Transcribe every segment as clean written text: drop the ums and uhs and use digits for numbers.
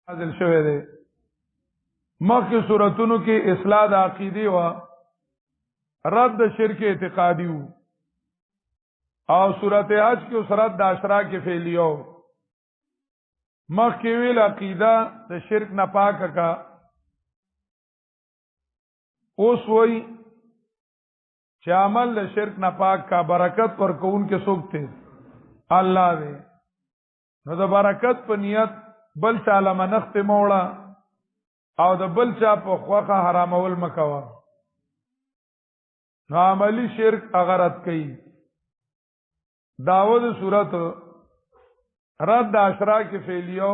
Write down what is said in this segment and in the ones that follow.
نازل شوه دی مخکې سورتونو کې اصلاح د عقیده او رد شرک اعتقادي او سورته حج کې اوس رد د اشراک فعلیو مخکې ویل عقیده د شرک نه پاکه کا اوس وای چې عمل د شرک نه پاک کا برکت ورکون کې څوک ته الله دی نو د برکت په نیت بل چاله منخت موړه او د بل چا په خوخه حرامول مکوا نو عملی شرک اغرت کوي داود صورت رد اشراک فعلیو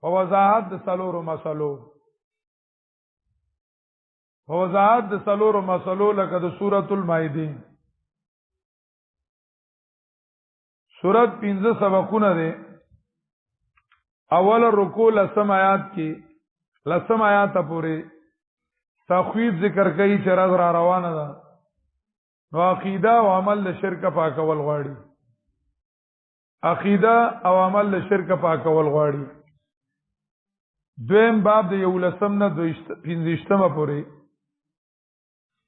او وضاحت د سلورو مسلو لکه د سورۃ المائده سورۃ 15 سبقونه ده اول رکوع لسم آیات کې لسم آیات پورې تخویف ذکر کوي چې راز را روانه ده نو عقیده او عمل د شرک پاکول غواړي عقیده او عمل د شرک پاکول غواړي دویم باب د یو لسم نه 15 پورې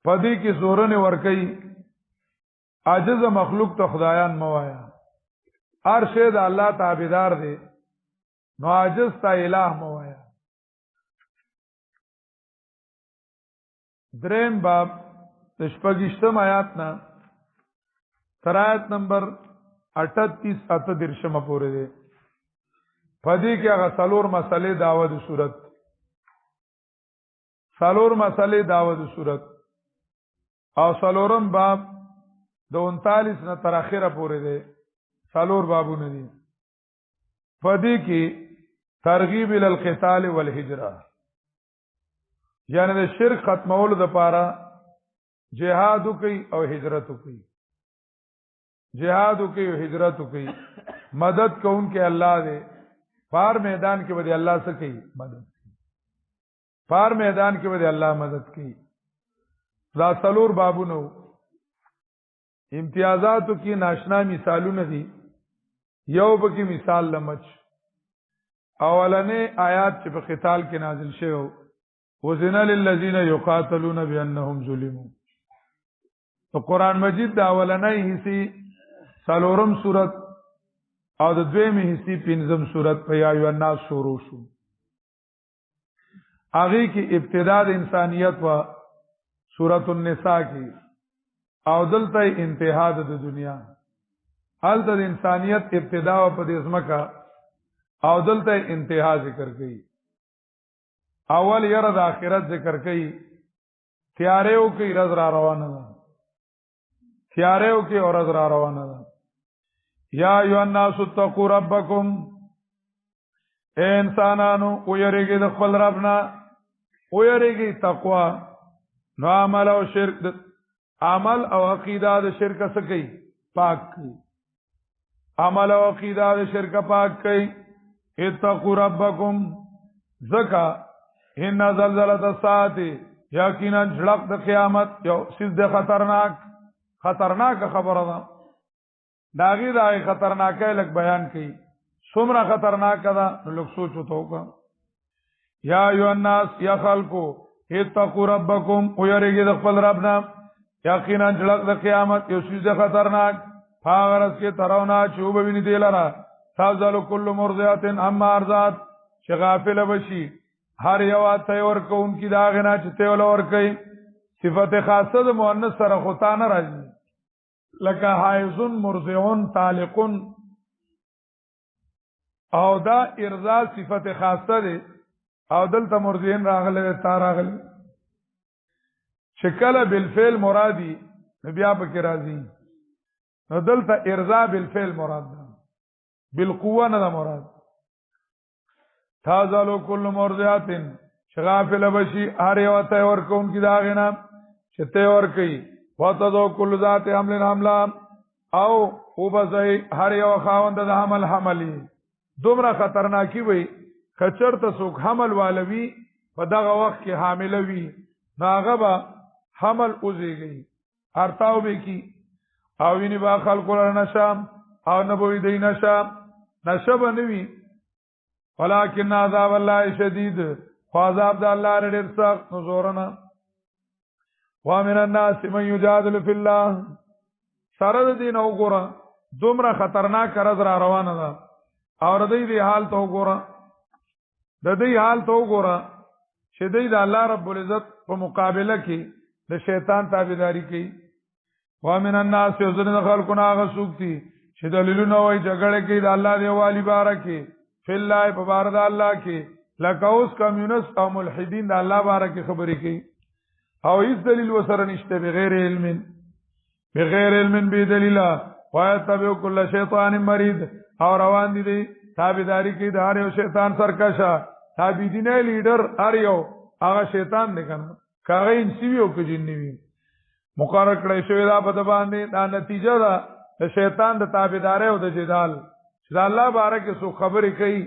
پدې کې زورن ور کوي عاجز مخلوق ته خدایان موایا هر شی د الله تابعدار دی نو عاجز ته الہ موایا دریم باب د شپږشتم آیات نه تر آیت نمبر 38 درشم پورې دی پدې کې هغه څلور مسلې داوود صورت او څلورم باب د 39 نه تر اخره پورې دی څلور بابونه دي پدې کې ترغیب ال القتال والهجره یعنی د شرک ختمولو لپاره جهاد کوي او هجرت کوي مدد کوونکې الله دې پار میدان کې به الله څه کوي مدد کوي دا څلور بابونه امتیازاتو کې ناشنا مثالونه دي یو بکی مثال لمچ اولنې آیات چې په قتال کې نازل شوی وزن للذین یقاتلون بانهم ظلموا تو قرآن مجید دا اولنې حصے څلورم سورت او د دویمې حصے پنځم سورت په یا ایو الناس شروع شو هغه کې ابتدا د انسانیت وا سورۃ النساء کې او دلته انتها د دنیا حالت د انسانیت ابتدا او په دې ځمکه او دلته انتها ذکر کړي اول یره د آخرت ذکر کړي تیارېو کې رز را روانه ده یا ایو الناس اتقوا ربکم اے انسانانو ويریږي د خپل ربنا ويریږي تقوا نو عمل او شرک عمل او عقیده د شرک څخه کوي پاک کوي عمل او عقیده د شرک پاک کوي اتقوا ربکم زکا ان زلزلۃ الساعه یقینا جلق د قیامت یو سیز د خطرناک خبره ده داغي دا خطرناکه لک بیان کړي څومره خطرناک ده نو لوک سوچو تو کا یا ایو الناس یا خلقو اتقوا ربکم ويریږي د خپل ربنا یقینا جلق د قیامت یو سیز د خطرناک فارس کې ترونا چوب ویني دی لرا تازل کل مرضیات اما ارزات چې غافل بشي هر یو ته ور کوم کی دا غنا چې ته ول ور کوي صفت خاصه د مؤنث سره خطا نه راځي لکه حایزن مرضعون طالقون او دا ارضاء صفت خاصه ده او دلته مرضعين راغله تا راغله شکل بالفعل مرادی بیا پکې راځي نو دلته ارضاء بالفعل مراد ده بالقوه نه مراد تازالو کل مرضعات شغافل بشي هر یو ته ور کوم کی دا غنا شته ور کوي وتذو کل ذات حملا او وبزي هر یو خاوند د حملی دومره خطرناکي وي کچرته سوک حمل والوي په دغه وخت کې حامل وي ناغه به حمل اوزيږي ارتاو به کی او ویني با خلق لرنشام او نبوي دینشام نشب نوی ولكن عذاب الله شدید عذاب د الله ډېر سخت نزورنا ومن الناس من يجادل في الله سره د دین وګوره دومره خطرناک رز را روانه ده او د دې حال ته وګوره د دې حال ته وګوره چې د الله رب العزت په مقابله کې د شیطان تابعداري کوي ومن الناس یذن خلقنا غسوکتی چې دلیلونه وای جګړه کې د الله دی والی بارکه فی الله په بار د الله کې لکه اوس کمیونست او ملحدین د الله بارکه خبرې کوي او هیڅ دلیل وسره نشته بغیر علم بدلیل ويتبع كل شیطان مرید او روان دي تابعداري کوي د هر یو شیطان سرکشه تابع دي نه لیډر هر یو هغه شیطان دی کنه کاغه انسیوی او که جنی وي مقرر کړی شوی دا په باندې دا نتیجه ده د شیطان د تابعداري او د جدال چې الله بارکه سو خبرې کوي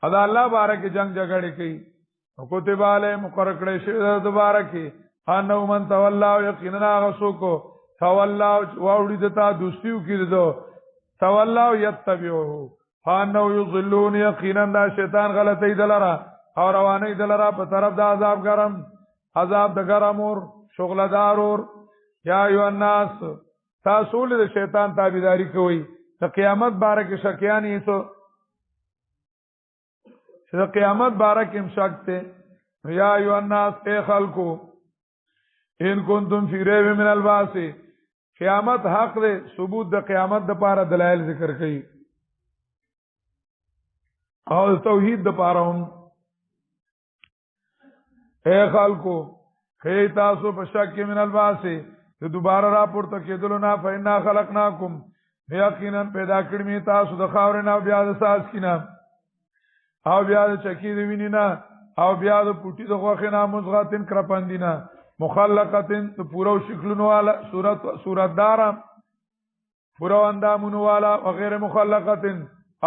ادا الله بارکه جنگ جګړه کوي او کتب علی مقرر کړی شوی دا دوباره کې انه من تولا یقینا غسو کو تولا واوړي دتا دوستیو کړو تولا یتبعه فانه یضلون یقینا دا شیطان غلطی دلرا او رواني دلرا په طرف د عذاب ګرم عذاب د ګرم اور شغلدار اور یا ایو الناس تاسو له شیطان تابعداري کوي د قیامت باره کې شکیان یې ته د قیامت باره کې مشک ته یا ایو الناس اے خلقو ان کنتم فی ریب من البعث قیامت حق دے ثبوت د قیامت د پاره دلایل ذکر کړي او توحید د پاره هم اے خلقو خی تاسو په شک من البعث ته دوباره را پورته کېدل نه فینا خلقناکم یقینا پیدا کړی می تاسو د خاورې نه بیا د ساس کینا او بیا د چکی دی وینینا او بیا د پټي د غوخه نه مزغاتن کرپاندینا مخلقتن ته پورو شکلونو والا صورت دار پورو اندامونو والا او غیر مخلقتن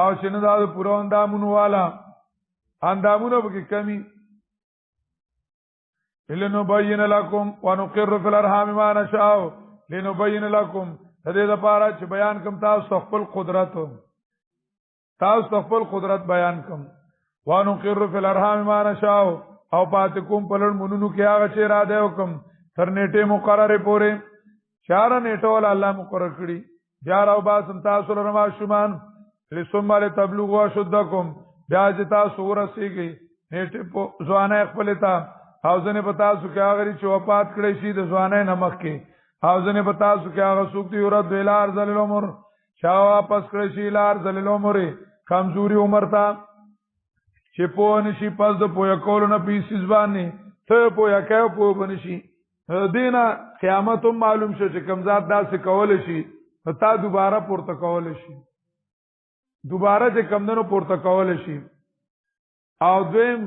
او شنه دا پورو اندامونو والا اندامونو به کمی لنبین لکم ونقر فی الارحام ما نشاء لنبین لکم دې لپاره چې بیان کوم تاسو خپل قدرت بیان کوم ونقر فی الارحام ما نشاء او پات کوم په لړ مونونو کې هغه چې را دی حکم تر نیټه مقرره پورې 4 نیټه ول الله مقرر کړی بیا راو باسم تاسو لرما شومان لسم مال تبلغوا شدکم بیا چې تاسو ورسیږي نیټه په ځوانه خپل ته او ځنه پتا سو کې هغه چې وفات کړی شي د ځوانه نمک کې او ځنه پتا سو کې هغه سوکتی ورته ویلار ذل عمر چا واپس کړی شي لار ذل عمر کمزوري عمر تا چې په نشي پس د پویا کول نه پیسې ځواني ته پویا کاو په بنشي دینه قیامت معلوم شو چې کمزات داسې کول شي تا دوباره پورته کول شي دوباره چې کمندونو پورته کول شي او دویم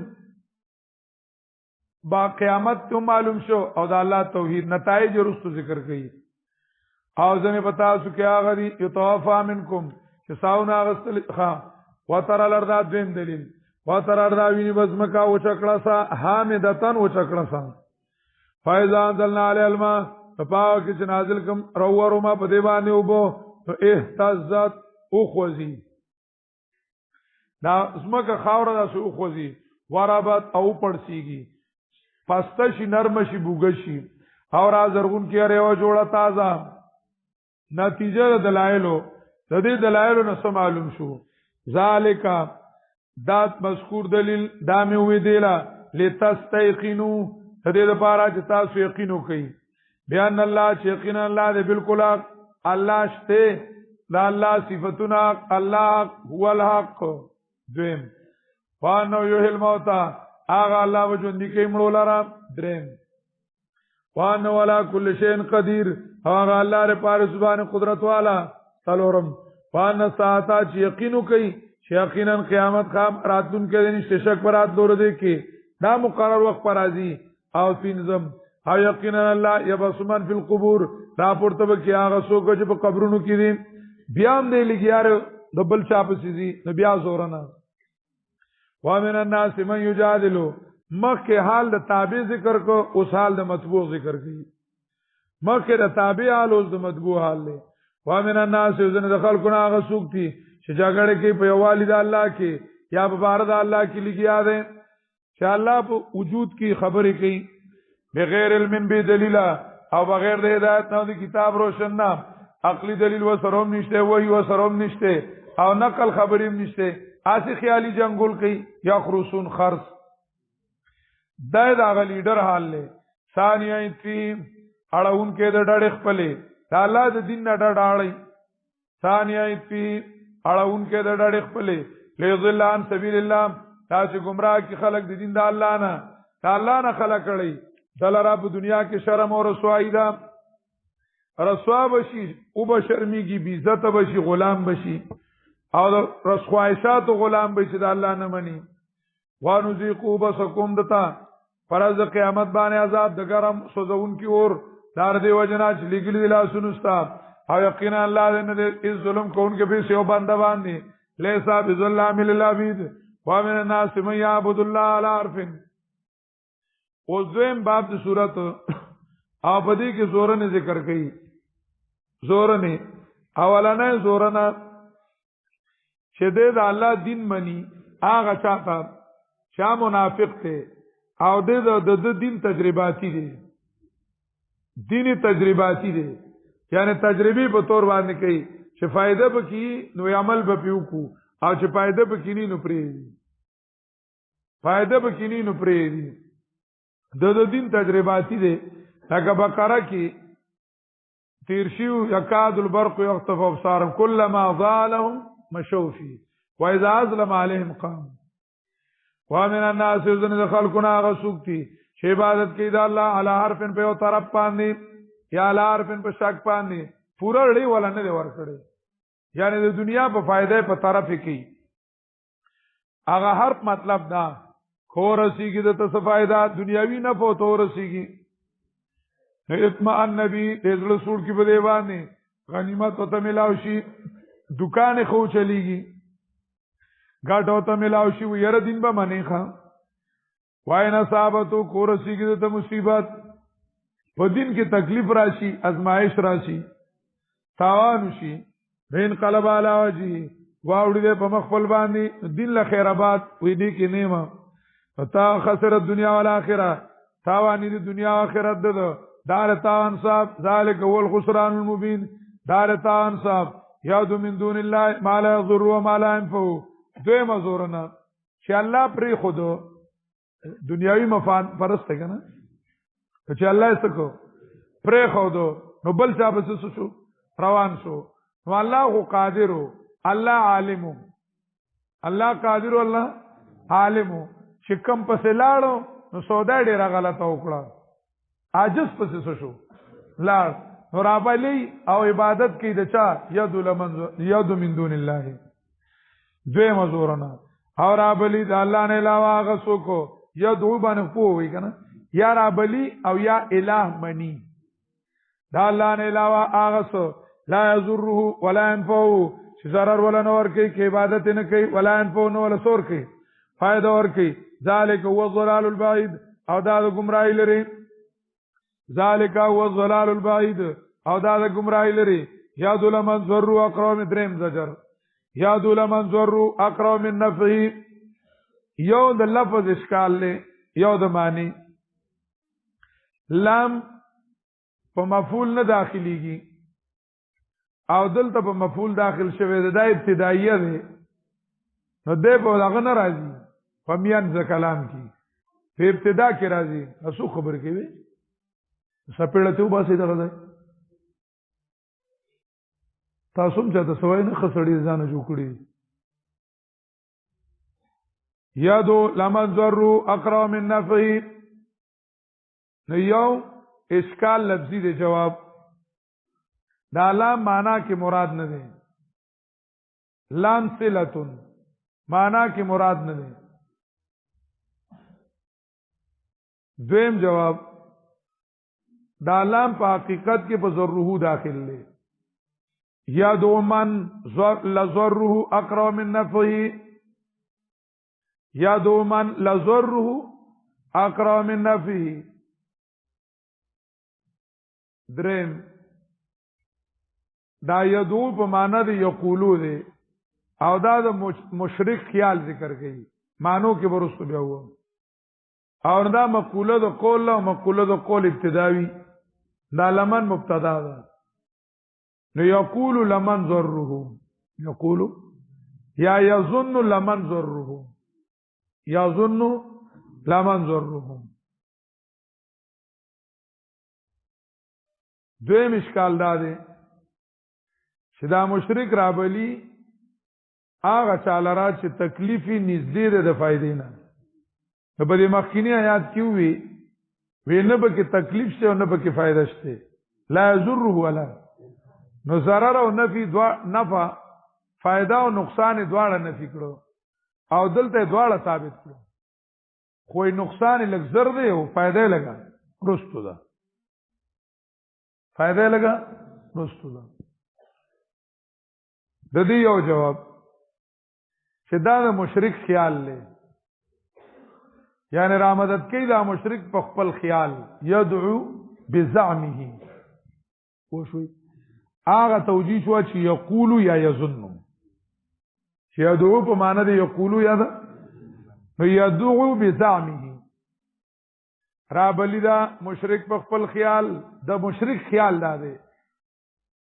با قیامت ته معلوم شو او د الله توحید نتایج ورستو ذکر کړي او ځنه پتا سو کې هغه دی یتوفا منکم چې ساونه غسل ها وتر الارض دویم دلیل وتر الارض ویني بزمکا او چکړه سا حامدتن او چکړه سا فایزا انزلنا علی الماء پاو کې چې نازل کوم روورو ما په دی باندې وبو تو اهتزت او خوځي دا زمکه خاور دا سو خوځي ورابت او پړسیږي پسته شي نرم شي بوګ شي او را زرغون کې اړه جوړه تازه نتیجه دلایلو د دې دلایلو نه معلوم شو ذالک ذات مذکور دلیل دا مې وې دیلا لتستيقنوا د دې لپاره چې تاسو یقین وکړئ بیان الله چې یقینا الله دې بالکل الله شته دا الله صفاتنا الله هو الحق دویم وانه یحیی الموتى اغه الله وجوندی کې مړو لاره دریم وانه ولا کل شیء قدیر اغه الله ر پاره زبان قدرت والا څلورم وانه ساعتا چې یقین کوي چې یقینا قیامت خام راتون کې نشته شک پر رات دور دی کې دا مقرر وخت پر راځي او پینځم او یقینا الله یبسمن فی القبور دا پورته کې هغه څوک چې په قبرونو کې دي بیا هم دی لګیار د بل چا په سيزي بیا زورنا ومن الناس من یجادل مکه حال د تابع ذکر کو اوس حال د مطبوع ذکر کی مکه د تابع حال اوس د مطبوع حال له ومن الناس یذن دخل کنا غسوکتی چې جګړه کې په والد الله کې یا په بار د الله کې لګیا دي چې الله په وجود کې خبرې کوي بغیر علم به دلیل او بغیر د هدایت نه د کتاب روشن نه عقلی دلیل و سروم نشته وحی و سروم نشته او نقل خبریم نشته اسی خیالی جنگول کوي یا خرسون خرس دای دا غ لیډر حال له ثانیه فی اړهون کې د ډډ خپلې د الله د دین نه ډډ اړي ثانیه فی اړهون کې د ډډ خپلې لذل عن سبیل الله تاسو گمراه کی خلق د دین د الله نه خلق کړي دلاره په دنیا کې شرم او رسوایی ده رسوا بشي او بشرمیږي بی عزت بشي غلام بشي او رسوایشات غلام بشي د الله نه مني وانو ذیقو بسکم دتا فرض قیامت باندې عذاب د ګرم سوزون کی اور دار دی وجنا چې لګلی دی لا سنستا او یقینا الله دې نه ظلم کوونکې به سیو بنده باندې لیسا بظلام للعبید ومن الناس من يعبد الله على عرف وزم باب د صورت او بدی کې زورن ذکر کړي زورن اولانه زورن چې د الله دین مني هغه چاته چا منافق ته او د دین تجرباتی دي دینی تجرباتی دي یعنی تجربی په تور باندې کوي چې فائدہ پکې نو عمل به پیو کو او چې فائدہ پکې نه نو پرې فائدہ پکې نه نو پرې د دین تجرباتی دي لکه بقره کې تیرشیو یکاد البرق یخطف ابصارهم كلما ظالهم مشوا فيه واذا اظلم عليهم قام ومن الناس يظن خلقنا غسوقتي چې عبادت کوي د الله علی حرفن په یو طرف باندې یا علی حرفن په شک باندې پورا لري ولا نه ور کړی یعنی د دنیا په فائدې په طرف کې هغه حرف مطلب دا خورسیږي د څه فائدہ دنیاوی نه پوت ورسیږي اطمئن نبی دې رسول کې په دی باندې غنیمت ته ملاوي شي دکان خو چلیږي گاټو ته ملاو شي ويره دین به منی خان وای نه صاحبتو کورسیږي د مصیبت په دین کې تکلیف راشي ازمایش راشي تاوان شي بین قلب علی وجهی واوړي په مخفل باندې دین له خیر آباد وې دي کې نیمه پتا خسر الدنیا والآخرة تاوان دي دنیا او آخرت ده دار تاوان صاحب ذالک هو الخسران المبین دار تاوان صاحب یاد من دون الله ما لا يضر وما لا ينفع دوی مزورنا چې الله پری خود دنیاوی مفاد پرسته کنه چې الله یې سکو پری خود نو بل چا بس شو روان شو نو الله هو قادر الله عالم الله قادر الله عالم چې کم پسې لاړو نو سودا ډیره غلطه وکړه عاجز پسې شو لاړ نو رابلی او عبادت کې د چا یاد من دون الله دوی مزورنا او رابلی د الله نه علاوه هغه څوک یدعو باندې پوي کنه یا رابلی او یا الہ منی دا الله نه علاوه هغه څوک لا یضره ولا ينفعه چې ضرر ولا نور کوي کې عبادت نه کوي ولا ينفعه نو ولا سور کوي فائدہ ور کوي ذالک هو الضلال البعید او دا د گمراهی لري ذالک هو الضلال البعید او دا د گمراهی لري یاد لمن ضر اقرام دریم زجر یاد لمن ضر اقرام من نفعه یو د لفظ اشکال له یو د معنی لام په مفعول نه داخليږي او دلته په مفعول داخل شوی د ابتدائیه ده نو دې په هغه نه راځي په میان ز کلام کې په ابتدا کې راځي اسو خبر کوي سپېړه ته وباسي دغه ځای تاسو هم چې تاسو نه خسړې ځان جوړ یادو لمن ضرو اقرا من نفعه نو یو اشکال لفظی دی جواب دا لام معنا کې مراد نه دی لام صلتون معنا کې مراد نه دی دویم جواب دا لام په حقیقت کې په ضرورو داخل دی یا دو من لضره اقرا من نفعه یا دو من لضره اقرا من نفعه دریم دا یدو په معنا دی یقولو دی او دا د مشرک خیال ذکر کړي مانو کې ورستو بیا و او دا مقوله د قول او مقوله د قول ابتداوی دا لمن مبتدا ده نو یقول لمن ضره یقول یا یظن لمن ضره یظن لمن ضره دویم اشکال دا دی چې دا مشرک رابلی هغه چاله را چې تکلیفي نږدې ده د فائدې نه په دې مخکینی آیات کې وی نه به کې تکلیف شته او نه به کې فائدہ شته لا یضره ولا نو ضرر او نفع نفع فائدہ او نقصان دواړه نفي کړو او دلته دواړه ثابت کړو خو نقصان لږ زر دی او فائدہ لګا رستو ده فائدہ لګا رستو ده د دې یو جواب چې دا د مشرک خیال لې یعنی را مدد کوي دا مشرک په خپل خیال يدعو بزعمه وشوي هغه توجیه شو چې یقول یا یظن چې يدعو په معنی د یقول یا ده نو يدعو بزعمه را بلیدا مشرک په خپل خیال د مشرک خیال دا دی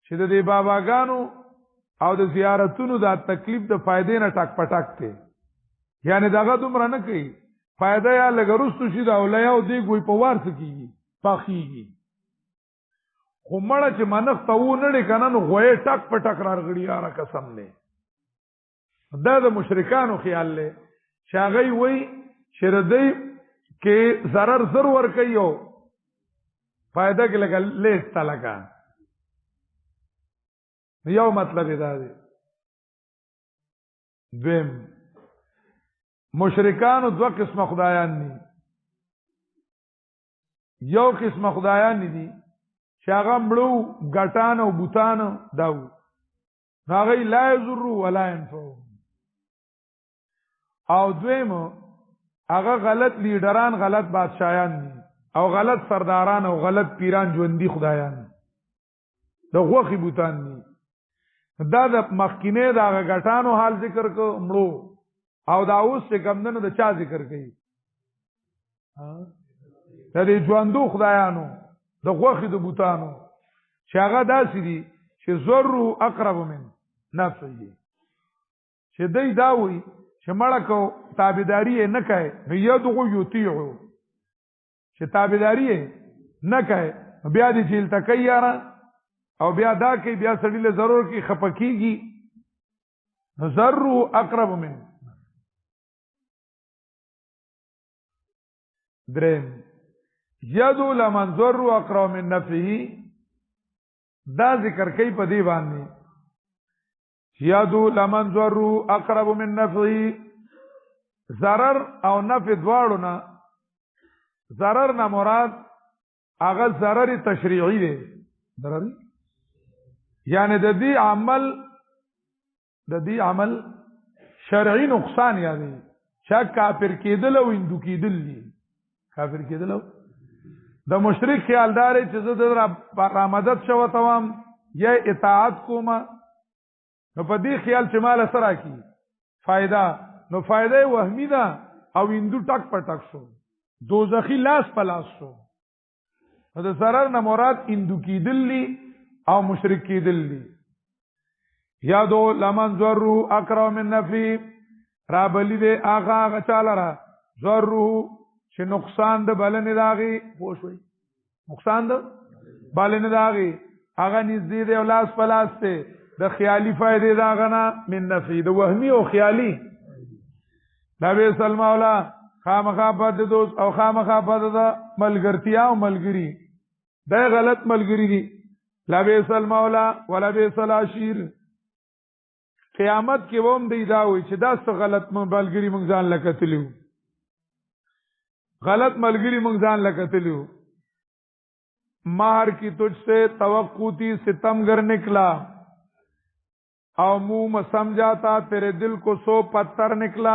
چې د دې باباګانو او د زیارتونو دا تکلیف د فائدې نه ټک پټک ته یعنی داغه دومره نه کوي فائدہ یا لګرستو شي دا ولیا او دی ګوي په وارث کیږي پاخیږي خو مړه چې منخ ته و نړي کنه نو غوي ټک پټک راغړي یاره قسم نه دا د مشرکانو خیال له شاغي وای شردی کې zarar زر ور کوي او فائدہ کې لګل لیس تلګا یو مطلب دا دی دویم مشرکانو دو قسم خدایان دي یو قسم خدایان دي چې هغه مړو ګټان او بوتان داو هغه لا یضر ولا ينفع او دویم هغه غلط لیډران غلط بادشاہان دي او غلط سرداران او غلط پیران ژوندۍ خدایان د غوخي بوتان دي دا د مخکینه دا غټانو حال ذکر کو مړو او دا اوس چې کمندنو د چا ذکر کوي د دې ژوندو خدایانو د غوخي د بوتانو چې هغه داسې دي چې ضرر اقرب من نفعه چې دوی دا وي چې مړه کو تابعداري نه کوي نو یدغو یطیعو چې تابعداري نه کوي بیا دې چې التکیاره او بیا دا کوي بیا سړی له ضرور کې خپکیږي ضرر اقرب من درم یدو لمن ضر اقرب من نفعه دا ذکر کوي په دی باندې یدو لمن ضر اقرب من نفعه ضرر او نفع دواړو نه ضرر نه مراد هغه ضرر تشریعي دی ضرر یعنی د دې عمل شرعي نقصان یادي شک کافر کېدل او هندو کېدل دي کافر کېدل د مشرک خیالدار چې زه د را مدد شو توام یا اطاعت کوم نو په دې خیال چې مال سره کی فائدہ نو فائدہ وهمی ده او هندو ټک پټک شو دوزخی لاس پلاس شو د ضرر نه مراد هندو کېدل دي او مشرک کېدل دي یادو لمن ضرر اقرب من نفع را بلی دے آغا چاله را ضرر چې نقصان د بلنې داغي پوښوي نقصان د بلنې داغي هغه نږدې دی او لاس پلاس ته د خیالي فائدې داغنه من نفع د وهمي او خیالي نبی صلی مولا خامخا بد دوست او خامخا بد د ملګرتیا او ملګری د غلط ملګری دي لبیس المولا ولبیس العشیر قیامت کې ووم دی دا وي چې دا څه غلط ملګری مونږ ځان لکتلیو غلط ملګری مونږ ځان لکتلیو مہر کی تجھ سے توقع تھی ستمگر نکلا او منہ سمجھا تھا تیرے دل کو سو پتھر نکلا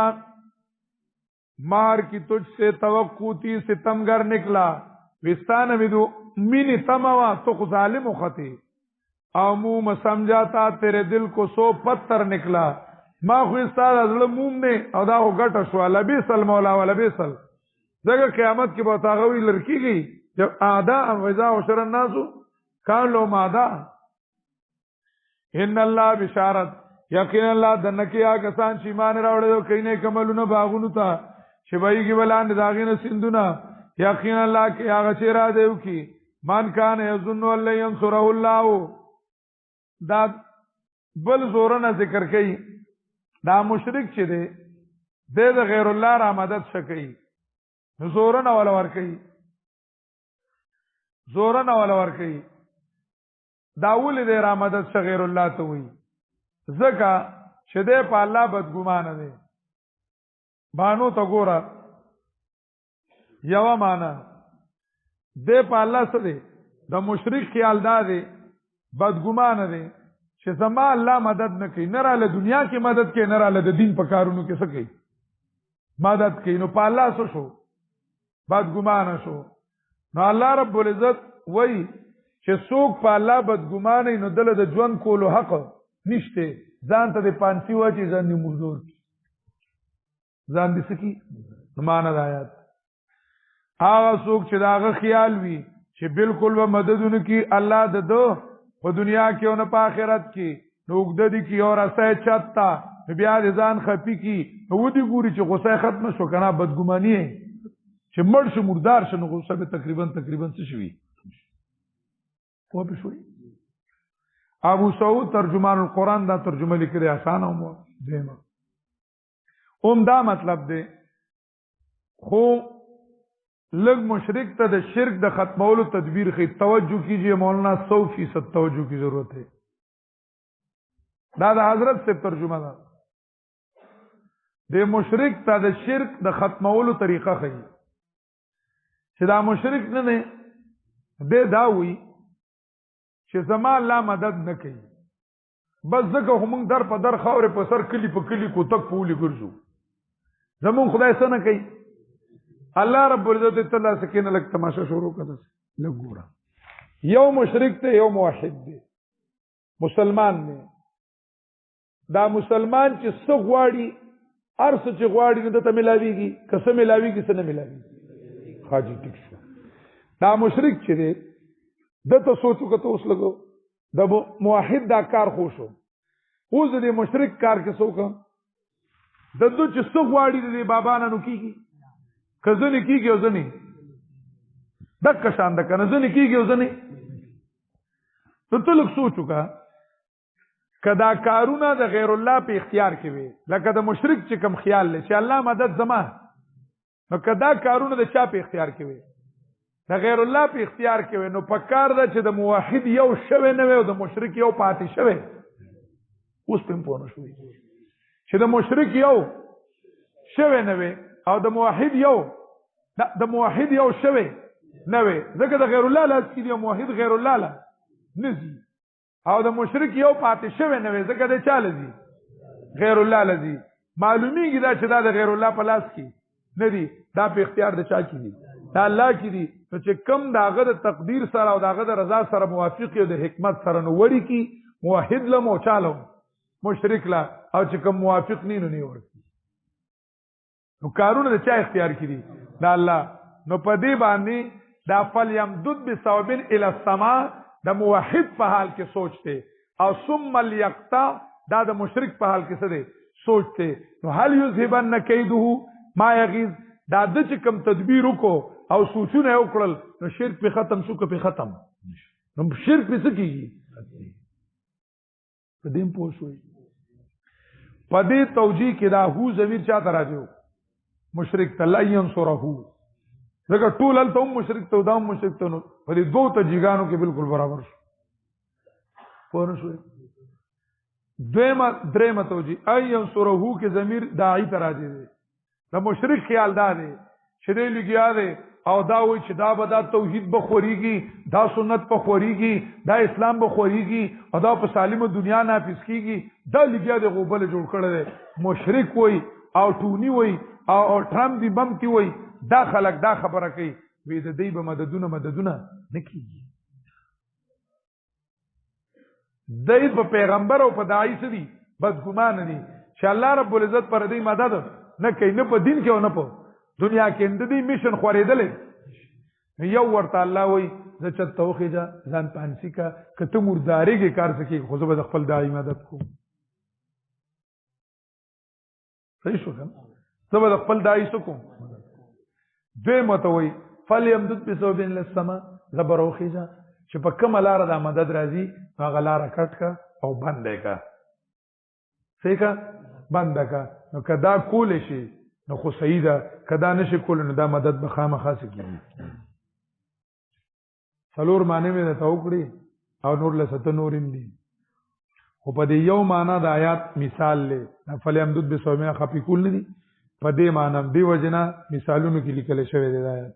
مہر کی تجھ سے توقع تھی ستمگر نکلا وستان میدو مینی تموا تو ظالم خطی او منہ سمجھا تھا تیرے دل کو سو پتھر نکلا ما خو ستاره زړه موم نه او دا غټه شو لبیس المولا ولبیسل دغه قیامت کې به تاغوی لړکیږي چې اعداء وذا وشر الناس کان لو مادا ان الله بشارت یقینا الله دنکیا کسان چې ایمان راوړل کینه کملونه باغونو ته چې وایي ولان داغینه سندونه یقینا الله کې هغه چې را دیو کی مان کان یظن الله ينصره الله دا بل زورنا ذکر کوي دا مشرک چې دی د غیر الله را مدد شکي زورنا ولا ور کوي زورنا ولا ور کوي دا ولې د را مدد ش غیر الله ته وي زکه چې دی په الله بدګمانه دی بانو ته ګوره یو معنا دی په الله سره دی د مشرک خیال دا دی بدګمانه دی چې زما الله مدد نه کوي نه راله دنیا کې مدد کوي نه راله د دین په کارونو کې څه کوي مدد کوي نو په الله سره شو بدګمانه شو نو الله رب العزت وایي چې څوک په الله بدګمانه نو دله د ژوند کولو حق نشته ځان ته د پانسی واچي ځان دې مزدور ځان دې سکی معنا د آیات هغه څوک چې داغه خیال وي چې بالکل به مددونه کوي الله د دو په دنیا کې او نه په آخرت کې نو وګد دي کې اور اسه چاته بیا دې ځان خپي کی نو ودي ګوري چې غصه ختم شو کنه بدګماني چې مړ شو مردار شنو غصه به تقریبا څه شوي خو به شوي ابو سعود ترجمان القرآن دا ترجمه لیکلي آسان هم دیمه دا مطلب دی خو لگ مشرک ته د شرک د ختمولو تدبیر خی توجہ کیجئے مولانا 100% توجہ کی ضرورت ہے دا حضرت سے ترجمه ده د مشرک ته د شرک د ختمولو طریقه خی چې دا مشرک نه نه د داوی چې زما الله مدد نه کوي بس ځکه هم در په در خاورې په سر کلی په کلی کو تک پولی ګرځو زمون خدای څه نه کوي الله رب العزت تعالی سکینه لک تماشا شروع کړه لګورا یو مشرک ته یو موحد دی مسلمان نه دا مسلمان چې څو غواړي ارس چې غواړي نه ته ملاويږي کسه ملاويږي څه نه ملاويږي حاجی ټیک شو دا مشرک چې دی دته سوچو کته اوس لګو د موحد دا کار خوشو اوس د مشرک کار کې څوک د دوی چې څو غواړي د بابا نه نو کیږي کزنی کیږي او ځنی دک شان د کنه ځنی کیږي او ځنی ته لږ سوچو کا کدا کارونه د غیر الله په اختیار کې وي لکه د مشرک چې کم خیال لې چې الله مدد زما نو کدا کارونه د چا په اختیار کې وي د غیر الله په اختیار کې وي نو پکار ده چې د موحد یو شوه نه وي او د مشرک یو پاتې شوه اوس په پونه شوې چې د مشرک یو شوه نه وي او د موحد یو شوه نه وي ځکه د غیر الله لاس کې دی موحد غیر الله لا نزي او د مشرک یو پاتې شوه نه وي ځکه د چا لذي غیر الله لذي معلومیږي دا چې دا د غیر الله په لاس کې نه دی دا په اختیار د چا کې دی دا الله کې دی چې کم داغه د تقدیر سره او داغه د رضا سره موافق او د حکمت سره نو وړي کی موحد له مو چالو مشرک لا او چې کم موافق نه ورکی نو کارونه د چا اختیار کې دي دا الله نو په دې باندې دا فل یمدد بثوابن الی السما د موحد په حال کې سوچته او ثم الیقطع دا د مشرک په حال کې څه دی سوچته نو هل یذهبن کیده ما یغیظ دا د چې کم تدبیر وکړو او سوچونه وکړل نو شرک په ختم شو که په ختم نو شرک په څه کیږي په دې پوه شوي په دې توجیه کې دا هو ضمیر چاته راځي مشرک ته لا ينصره ځکه ټول ته مشرک ته دا مشرک ته نو په دې دوه تجیګانو کې بالکل برابر شو پوه شوي درېمه توجیه اي ينصره کې ضمیر داعی ته راځي د مشرک خیال دا دی چې دې لګیا دی او دا وایي چې دا به دا توحید به خوريږي دا سنت به خوريږي دا اسلام به خوريږي او دا په سالمه دنیا نافذ کیږي دا لګیا دی غوبل جوړ کړی دی مشرک وایي او ټونی وایي او ټرم دی بم کی وایي دا خلک دا خبره کوي وی د دې به مددونه نه کیږي دای په پیغمبر او په دای سړي بدګمان دي چې الله رب العزت پر دې مدد نه کوي، نه په دین کې او نه په دنیا کې د دې میشن خورېدلې. یو ورته الله وایي زه چې توخیجه ځان پانسی کا کته مرداري کې کار سکی خو زه به خپل دای مدد کوم. صحیح شو کنه؟ زه به خپل دای سکو دوی متوي فليمدد بسبب للسما زبروخیجه چې په کوم لار د مدد راځي هغه لار کټ کا او بندې کا. صحیح کا بند کا. نو کدا کول شي نو خو صحیح ده، کدا نشي کول نو دا مدد به خامخا سکیږي. څلور معنی مې ته وکړي او نور له ست نورم دي، خو په دې یو معنا د آیات مثال لې فلیمدد بسومه خپي کول نه دي، په دې معنی دی وجنا مثالونو کې لیکل شوی دی. آیات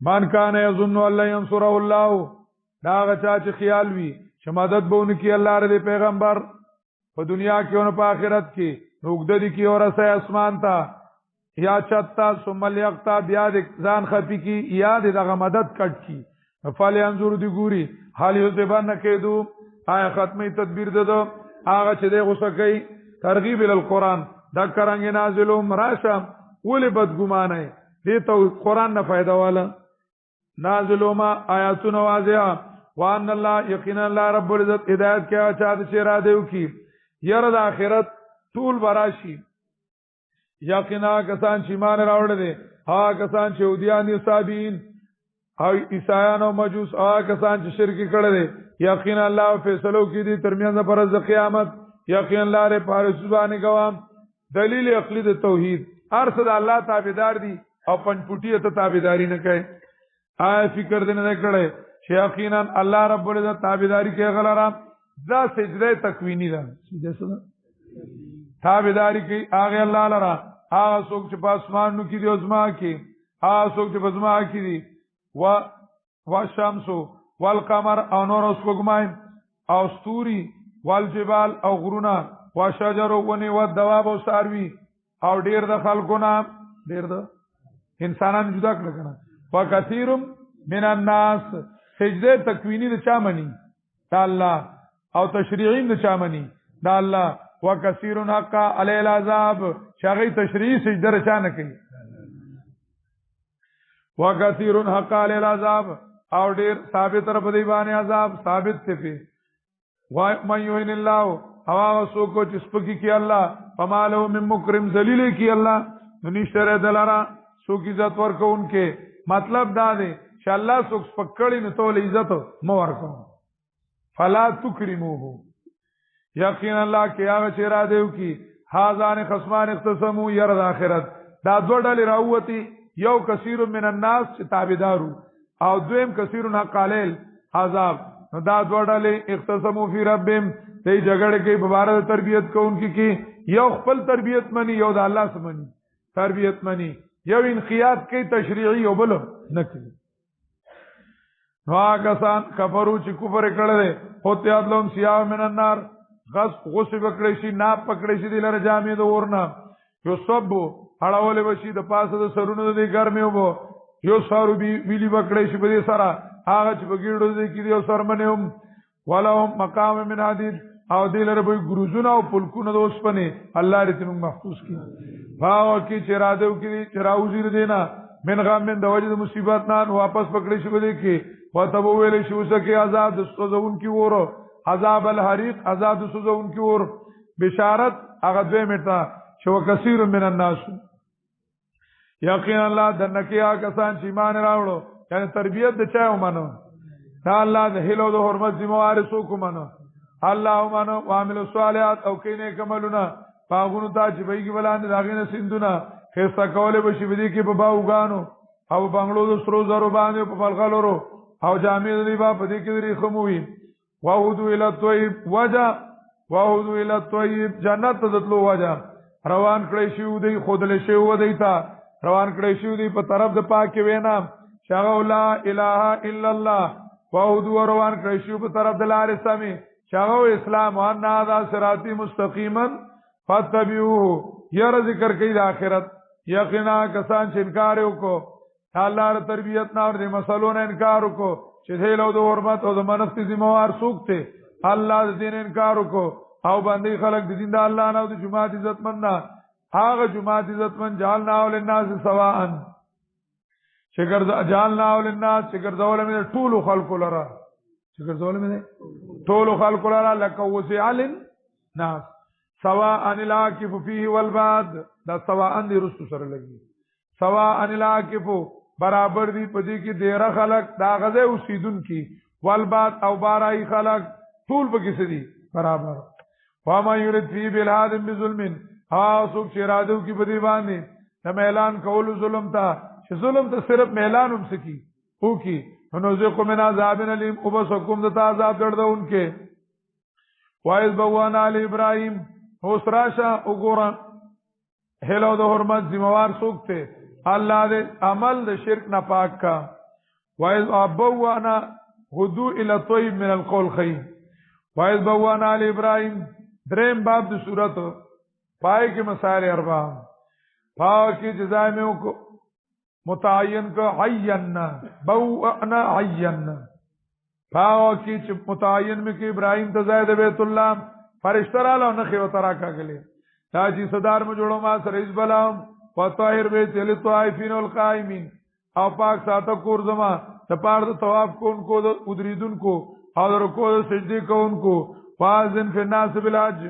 من کان یظن الله ينصره الله، دا غچا چې خیال وي چې مدد بونه کې الله رې پیغمبر په دنیا کې او په آخرت کې نوګد دي کې اور اسه اسمان ته یا چتا ثم ليقطع بیا د ځان خپي کې یا دغه مدد کټ کی فال انظر دی ګوري حال یو زبان کېدو آیا ختمي تدبیر ده هغه چې دی غوسه کوي ترغیب ال القران دا کرانګ نازلوم راشه ولې بدګمانه دې ته قران نه فائدہ والا نازلوما آیاتونه واضحه وان الله یقینا الله رب العزت هدایت کیا چا چې را دیو کی ير د اخرت طول براشي. یقینا کسان چې ایمان راوړل دي ها کسان چې ودیان صابین او عیسایان او مجوس هغه کسان چې شرک کړل دي یقینا الله فیصلو کې دي ترمنځ پر د قیامت. یقینا الله ر پاره سبحانه کوام دلیل عقلی د توحید ارشد الله تابعدار دي او پنځپټی ته تابعداري نه کوي. آیا فکر دې نه کړي چې یقینا الله رب العزت تابعداري کوي غلرا دا سجده تکوینی ده سجده سره تابعداري کوي هغه الله لرا هغه څوک چې په اسمانو کې دي او زما کې هغه څوک چې په زما کې دي و شمس والقمر او نور اوس وګمای او ستوري والجبال او غرونا وشجر ونی والدواب او ساروي او ډیر د خلقونه ډیر د انسانان جدا کړل کنه وکثیر من الناس سجده تکوینی د چا منی دا الله او تشریعی د چا منی دا الله وکثیر حق علی العذاب شغی تشریعی سجده رچا نه کوي وکثیر حق علی العذاب او ډیر ثابت رب دی باندې عذاب ثابت ته پی و من یهن الله هوا وسو کو چسپکی کی الله فمالو من مکرم ذلیل کی الله نشتره دلارا سو کی عزت ورکو انکه مطلب دا دی چې الله سو پکړی نه تول عزت مو ورکو فلا تکرموه. یقینا الله کې هغه چې را دیو کی هاذان خصمان اختصمو ير د اخرت دا دوه ډلې راوتی یو کثیر من الناس چې تابعدارو او دویم کثیر حق علیل عذاب دا دوه ډلې اختصمو فی ربهم دې جګړه کې مبارک تربیت کوونکی کی یو خپل تربیت منی یو د الله سمنی تربیت منی یو انقیاد کې تشریعی او بل نه کوي. نو کسان کفرو چې کفر کړل هوته ادلم سیاو من النار غصب پکړی شي ناپ پکړی شي دلر جامې د ورنا یو سب اړول وشي د پاسه د سرونو د ګرمه وبو یو سارو ویلی پکړی شي په دې سره هغه چې بغیړو دې کې یو سرمنهم ولهم مقام من حدید او دلر به ګروزونه او پلکونه د اوسپنه الله دې موږ محفوظ کړي. باو کې چې را دیو کې چې راوزیر دینا من غم من د وجه مصیبت نه واپس پکړی شي بده کې وتبو ویل شي وسکه آزاد سوزون کې وره عذاب الحریق عذاب سوزون کې ور بشارت هغه دوی مټه شو کثیر من الناس. یقینا الله دنکیا کسان چې ایمان راوړو یعنی تربیت د چا ومنو دا الله د هلو د حرمت ذمہوار سو کو منو الله ومنو وعمل الصالحات او کینه کملونه پاغونو ته چې بیګ بلاند داغینه سندونه خسته کوله بشي بدی کې په باوګانو او بنگلو د سرو زرو باندې په فلغلورو او جامع دی با په دې کې لري خموي وعودو الى الطيب وجا وعودو الى الطيب جنت تدلو وجا روان کړی شو دی خودل شو ودی تا روان کړی شو دی په طرف د پاک وینا شاو لا اله الا الله وعودو روان کړی شو په طرف د لارې سمي شاو اسلام ان هذا صراطي مستقيما فتبعوه ير ذکر کوي د اخرت. یقینا کسان چې انکار وکړو الله ر تربیت نه ور دي مسلو نه انکار وکړو چې هیلو د حرمت او د منښت ذمہوار څوک ته الله د دین انکار وکړو او باندې خلق د دین د الله نه او د جماعت عزتمن نه هغه جماعت عزتمن جعلنا للناس سواء شکر جعلنا للناس شکر زول من طول خلق لرا شکر زول من طول خلق لرا لك وسع للناس سواء العاكف فيه والباد دا سواء دي رستو سره لګي سواء العاكف برابر دي پدې کې ډیر خلق دا غزه اوسیدون کی والباد او بارای خلق طول په کې دي برابر وما يريد فيه بالهاد بظلم سوک چې رادو کی بدی باندې د اعلان کول ظلم تا چې ظلم ته صرف اعلان هم سکی او کی نو ذکر من عذاب الیم او بسکم د عذاب درده انکه وایز بوانا علی ابراهیم اوسراشا وګورا هلو د حرمت ذمہوار سوکته الله دې عمل د شرک نه پاک کا وایز ابوانا هدو الى طيب من القول خیر وایز بوانا علی ابراهیم دریم باب د صورت پای کې مسائل اربع پاو کې جزای میں کو متعین کو عینا بوأنا عینا پاو کې چې متعین میں کې ابراهیم ته زائد بیت الله فرشتہ را له نخي وترا کاغله دا چې صدر میں جوړو ما سره اس بلام وطاهر بیت للطائفین والقائمین او پاک ساته کور زما د پاره د طواف کوونکو د ودریدونکو او د رکوع د سجدي کوونکو واذن فی الناس بالحج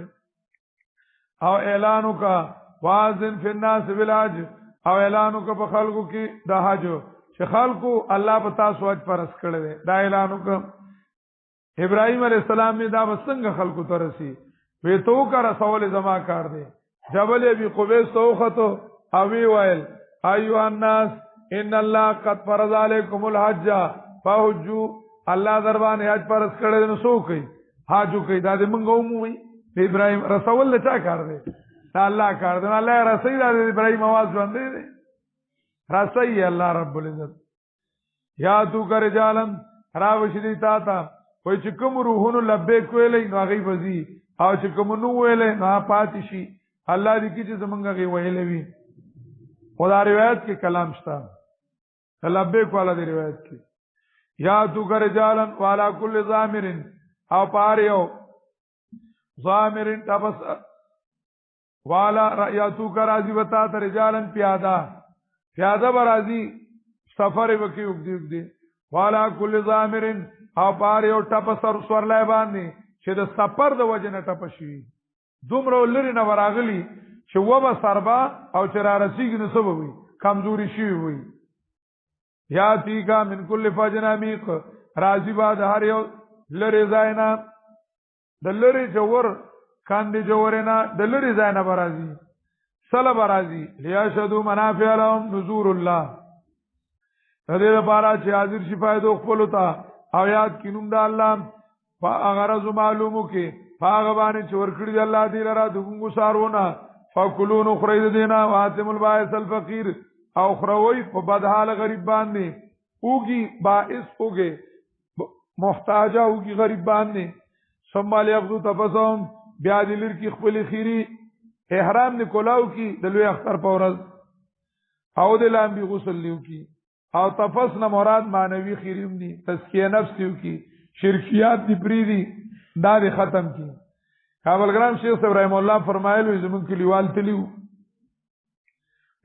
او اعلانو کا واذن فی الناس بالحج او اعلانو کا په خلقو کې د حج چې خلقو الله په تاسو حج فرض کړی دی دا اعلانو کا ابراهیم علیہ السلام می دا وسنګ خلقو ترسي وی تو کا رسول زما کار دی جبل ابي قبيس تو خطو او وی ویل ایو الناس ان الله قد فرض علیکم الحج فحجوا الله دربان حج فرض کړی نو سو کوي حاجو کوي دا دې مونږ وموي ابراهیم رسول له چا کار دی دا الله کار دی الله رسول دی ابراهیم आवाज باندې دی رسول الله رب العزت یا تو کر جالم راوشدی تا تا وای چې کوم روحونو لبیک ویلې نو هغه وزي او چې کوم نو ویلې نو پاتې شي الله دې کې چې زمونږ هغه ویلې وي خدا روایت کې کلام شته لبیک والا دی روایت کې یا تو کر جالم والا کل ضامر او پاریو ضامرین تپس والا رأیاتو کا راضی بتا تا رجالن پیادا برازی سفر وکی اگدی والا کل ضامرین او پاری او تپس سور لای باندې چې د سفر د وجه نه تپشي دومره لري نه وراغلی چې و به سربا او چې را رسیږي نو سبب وي کمزوري شي وي یا تیګه من کل فجنامیق راضی بعد هر یو لری زاینا د لری جوور کاندي جوورنا د لری زاینا برازي صلی برازي لیاشهدوا منافع لهم نذور الله د دې لپاره چې حاضر شي فائدو خپل تا او یاد کینوم د الله غرض معلومو کې هغه باندې چې ورکړي د الله دی لرا دغه سارونه فکلون خرید دینا واتم البائس الفقير او خروي په بدحال غریب باندې اوږي باعث اوږي محتاجه اوږي غریب باندې سمال یغدو تفسم بیا دلر کی خپل خيري احرام نکولاو کی د لوی اختر پورز او د لامبي غسل لیو کی او تفس نه مراد مانوي خيریم دي تزکیه نفس دیو کی شرکیات دی پریدي دا دی ختم کی کابلګرام شیخ ابراهیم الله فرمایلو زمون کلیوال تلیو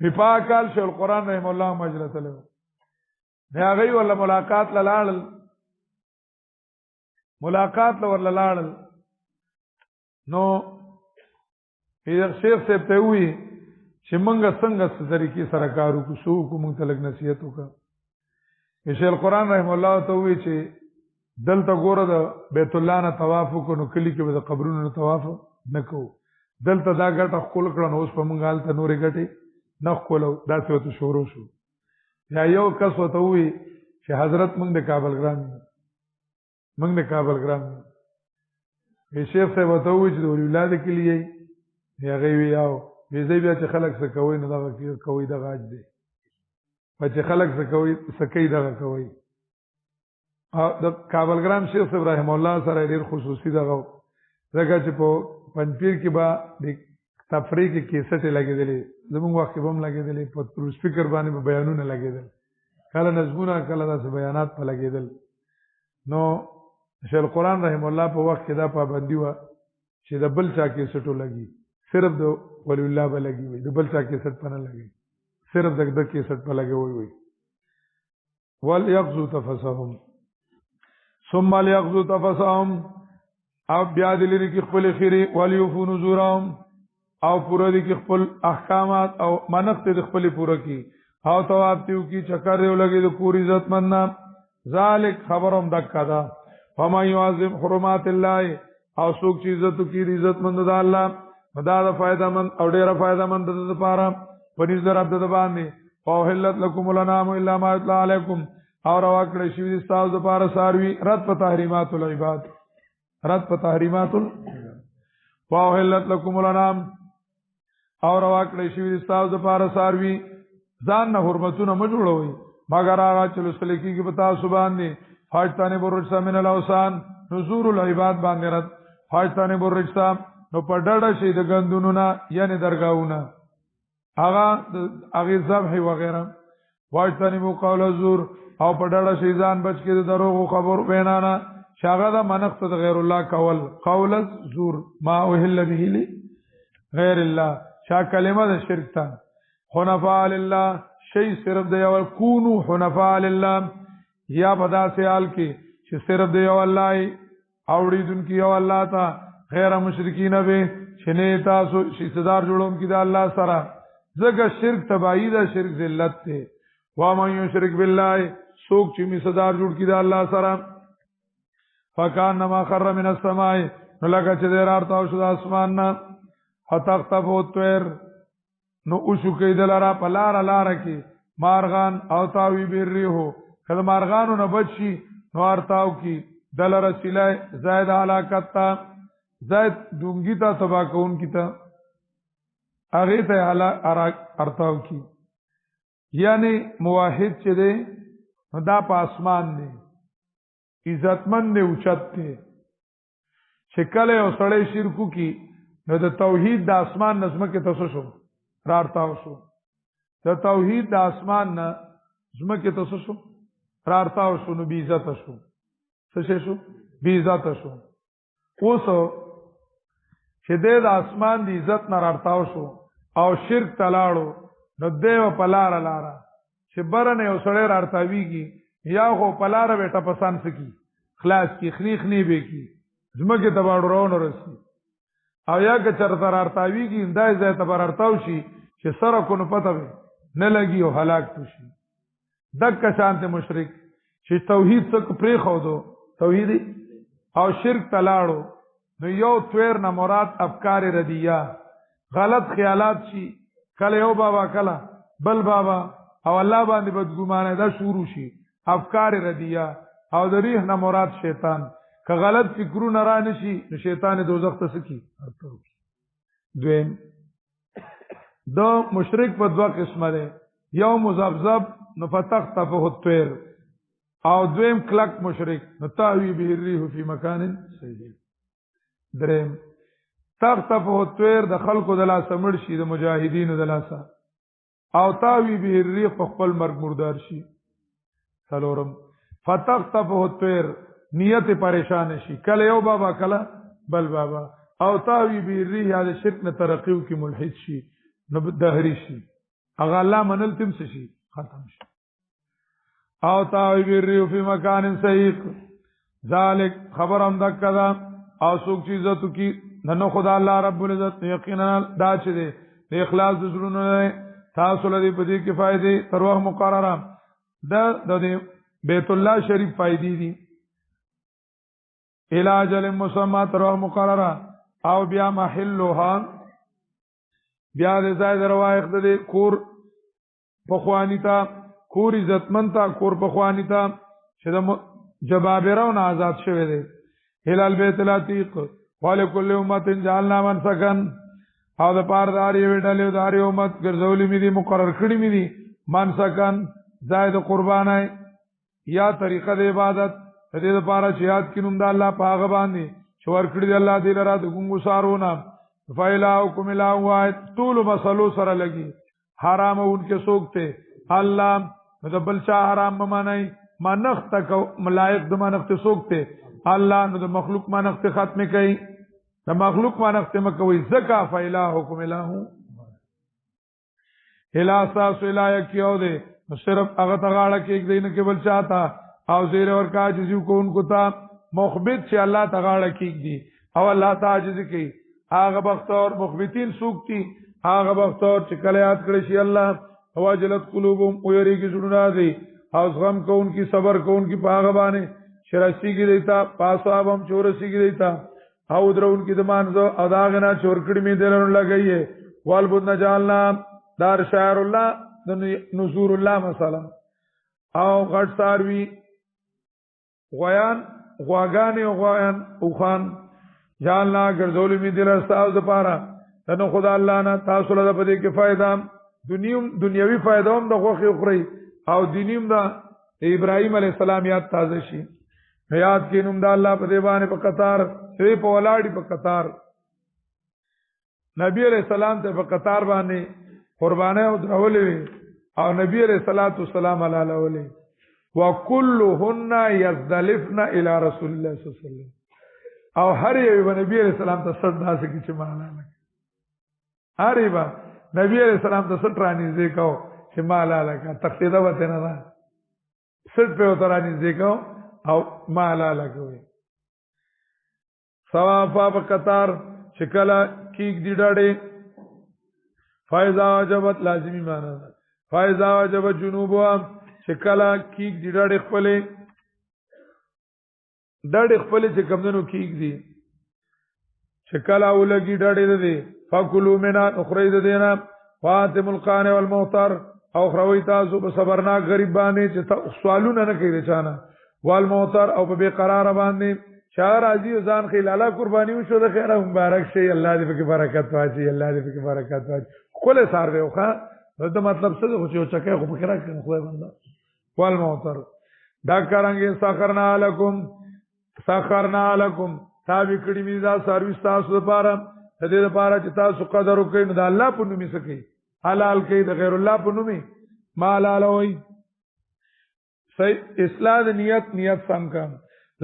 وفاقال شیخ القران رحم الله مجلس له بیا غي ولا ملاقات لاله ملاقات لور لاړل نو پیغمبر شیخ سے ته وی چې مونږ څنګه طریقې سره کارو کو سو کو مونږ ته لګ نصیحت وکړه شیخ القران رحم الله ته وی چې دلته ګوره د بیت الله نه طواف کو نو کلی کې د قبرونو نه طواف نکو دلته دا ګټه خپل کړه نو اوس په مونږ حالت نورې ګټې نه خپلو دا څه ته شروع شو یا یو کس وته وی چې حضرت مونږ د کابل ګرام منګ د کابل ګرام شیخ صاحب وته وی چې د ولادت کې لیے یا غوی یاو وی بیا چې خلک څه کوي نو دا کوي د غاج دی چې خلک څه کوي سکی دا کوي د کابل ګرام شیخ ابراهیم الله سره ډیر خصوصي دغه زګه چې په پنځپیر کې با د تفریح کې کیسټ لګېدلې زموږ وخت کې هم لګېدلې په سپیکر باندې بیانونه لګېدل کله نظمونه کله داسې بیانات په لګېدل نو شیخ القران رحم الله په وخت کې دا پابندي و چې د بل چا کې سټو لګي صرف د ولی الله به لګي وي د بل چا کې سټ پنه لګي صرف د کې سټ په لګي وي وليغزو تفسهم ثم ليغزو تفسهم او بیا د لري کې خپل خيري وليوفو نذورهم او پوره دي کې خپل احکامات او منقط د خپل پوره کی او ثواب تیو کی چکر یو لګي د پوری عزت مننا ذالک خبرم دکا دا فما يعظم حرمات الله او څوک چې عزت کی عزت مند د الله مدا د فائدہ مند او ډیره فائدہ مند د لپاره پنځ در عبد د باندې او حلت لكم الانام الا ما يطلع عليكم او روا کړی شوی د تاسو د لپاره ساروی رد په تحریمات العباد رد په تحریمات او حلت لكم الانام او روا کړی شوی د تاسو د لپاره ساروی ځان نه حرمتونه مجوړوي مگر هغه چې لسل کېږي په تاسو باندې فاجتانه برجسا من الاوسان نزور العباد باندې رد فاجتانه برجسا نو په ډډه شي د غندونو نه یعنی درگاہونه هغه ذبح وغیرہ فاجتانه مو قول الزور او په ډډه شي ځان بچ کې د دروغ خبر بینانا شاغه د منقط د غیر الله قول الزور ما اوهل به لی غیر الله شا کلمه د شرک ته حنفاء لله شی صرف د یو کونو حنفاء لله یا بدا سیال کې چې صرف د یو الله اوریدونکو یو الله ته غیر مشرکین به شنه تاسو شي صدر جوړوم کې د الله سره زګه شرک تبعی دا شرک ذلت ته و من یشرک بالله سوک چې می صدر جوړ کې د الله سره فکانما خر من السماء نو لکه چې درارته او شو د اسمان نه فتختفو الطير نو اوشو کې دلارا پلار لار کې مارغان او تاوی بیریو کله مارغانو نه بچي نو ارتاو کې دلاره سلای زائد علاقت تا زائد دونګی تا تبا کون کی تا هغه ته ارتاو کې یعنی موحد چې دی دا په اسمان دی عزتمن دی اوچت دی چې کله یو سړی شرکو کی نو د توحید د اسمان نظم کې تاسو شو رارتاو شو د توحید د اسمان نه زمکه تاسو شو رارتاو شو نو بی عزت شو څه شو بی عزت شو اوس چې د اسمان د عزت نه رارتاو شو او شرک تلاړو نو دیو پلار لارا چې برنه یو سړی رارتاویږي یا خو پلار بیٹا پسند سکی خلاص کی خنیخ نی به کی زمکه تباړو رون ورسی او یا که چرته رارتاویږي اندای ځای ته برارتاو شي چې سره کو نو پته نه لګي او هلاک شي دک شانته مشرک چې توحید څخه پرې خو دو توحید او شرک تلاړو نو یو تویر نه مراد افکار ردیه غلط خیالات شي کله یو بابا کله بل بابا او الله باندې بدګمانه دا شروع شي افکار ردیه او د ریح نه مراد شیطان که غلط فکرونه را نشي نو شیطان دوزخ ته سکی دویم دو مشرک په دوه قسمه ده یو مذبذب نو فتختفه الطير او دویم کلک مشرک نو تاوی به الريح فی مکان سیئ دریم تختفه الطير د خلقو د لاس مړ شي د مجاهدینو د لاس او تاوی به الريح په خپل مرګ مردار شي څلورم فتختفه الطير نیت پریشان شي کله یو بابا کله بل بابا او تاوی به الريح د شرک نه ترقیو کې ملحد شي نو دهری شي هغه الله منل تم شي ختم شي او تاوی به الريح فی مکان سیئ ذالک خبرم دکدا او څوک چې عزت کی نن خدا الله رب العزت یقینا دا چې دی د اخلاص د زړونو تاسو لري په دې کې فائدې تر وخت مقرره د بیت الله شریف فائدې دي علاج المسمى تر وخت مقرره او بیا محلها بیا د ځای دروایخ د کور په خوانی تا کور عزتمن تا کور په خوانی تا چې د جبابرون آزاد شوه دی هلال بیت العتیق ولکل امه جعلنا منسکن او د پارداري ویډلې داري امت ګرځولې مې دي مقرر کړې مې دي منسکن زائد قربانای یا طریقه د عبادت دې لپاره چې یاد کینوم د الله په هغه باندې چې ورکړي دی الله دې لرا د ګونګو سارونه فایلاکم الا واحد طول مسلو سره لګي حرام اونکه سوکته الله مطلب بل چا حرام ممانای منخت کو ملائک د منخت سوکته الله نو د مخلوق منخت ختم کوي د مخلوق مانخت مکوي زکا فإلهکم الہ الہ ساسو الہ یکیو دے صرف هغه تغاړه کې یک دین کې بل چاته او زیر ورکا عجزی کوونکو ته مخبت چې الله تغاړه کې دی او الله تعجز کوي هغه بختور مخبتین سوکتی هغه بختور چې کله یاد کړی شي الله واجلت قلوبهم ويریږي زړونه دي او غم کوونکی صبر کوونکی په هغه باندې شرسی کې دیتا پاسوابم چورسی کې دیتا او درون کې د مانزو اداغنا چور کړي می دلن لګایې والبد نجالنا دار شاعر الله د نزور الله مثلا او غټ ساروي غویان غواګانې غویان او خان جالنا ګرځول می دل استاو د پاره تنو خدا الله نه تاسو له پدې کې فائدہ دنیوي فائدہ هم د غوخي خوري او دینیم دا ابراهيم عليه السلام یاد تازه شي یاد کې نوم د الله په دی باندې په قطار سری په ولاړی په قطار نبی عليه السلام ته په قطار باندې قربانه او درولې او نبی عليه الصلاه والسلام علیه ولي وكلهن يذلفن الى رسول الله صلی الله علیه وسلم او هر یو نبی عليه السلام ته صدا سکی چې معنا نه هر یو نبی عليه السلام ته سترانی ځکاو چې مالا لکه تقیدا وته نه ده سټ په وترانی ځکاو او مالا لګوي ثواب په قطار شکلا کیک دی ډاډه فایزا وجبت لازمی معنا ده فایزا وجبت جنوبوا شکلا کیک دی ډاډه خپلې چې کمندونو کیک دی شکلا ولګي ډاډه ده فکلوا منا اخرج دینا فاطم القان والموتر او خروي تاسو په صبرناک غریب باندې چې سوالونه نه کوي چانه والموتر او په قرار باندې شهر عزیز ځان خلاله قرباني وشو د خیره مبارک شي الله دې په برکت واچي الله دې په برکت واچي کله سار دی خو دا مطلب څه خو چې چکه خو فکر راکړي خو بنده والموتر دا کارانګه ساخرنا علیکم تابع کړي میزا سرویس تاسو لپاره د دې لپاره چې تاسو قدر وکړئ نو د الله په نوم یې سکی حلال کوي د غیر الله په نوم ما حلال وي صحیح اصلاح نیت څنګه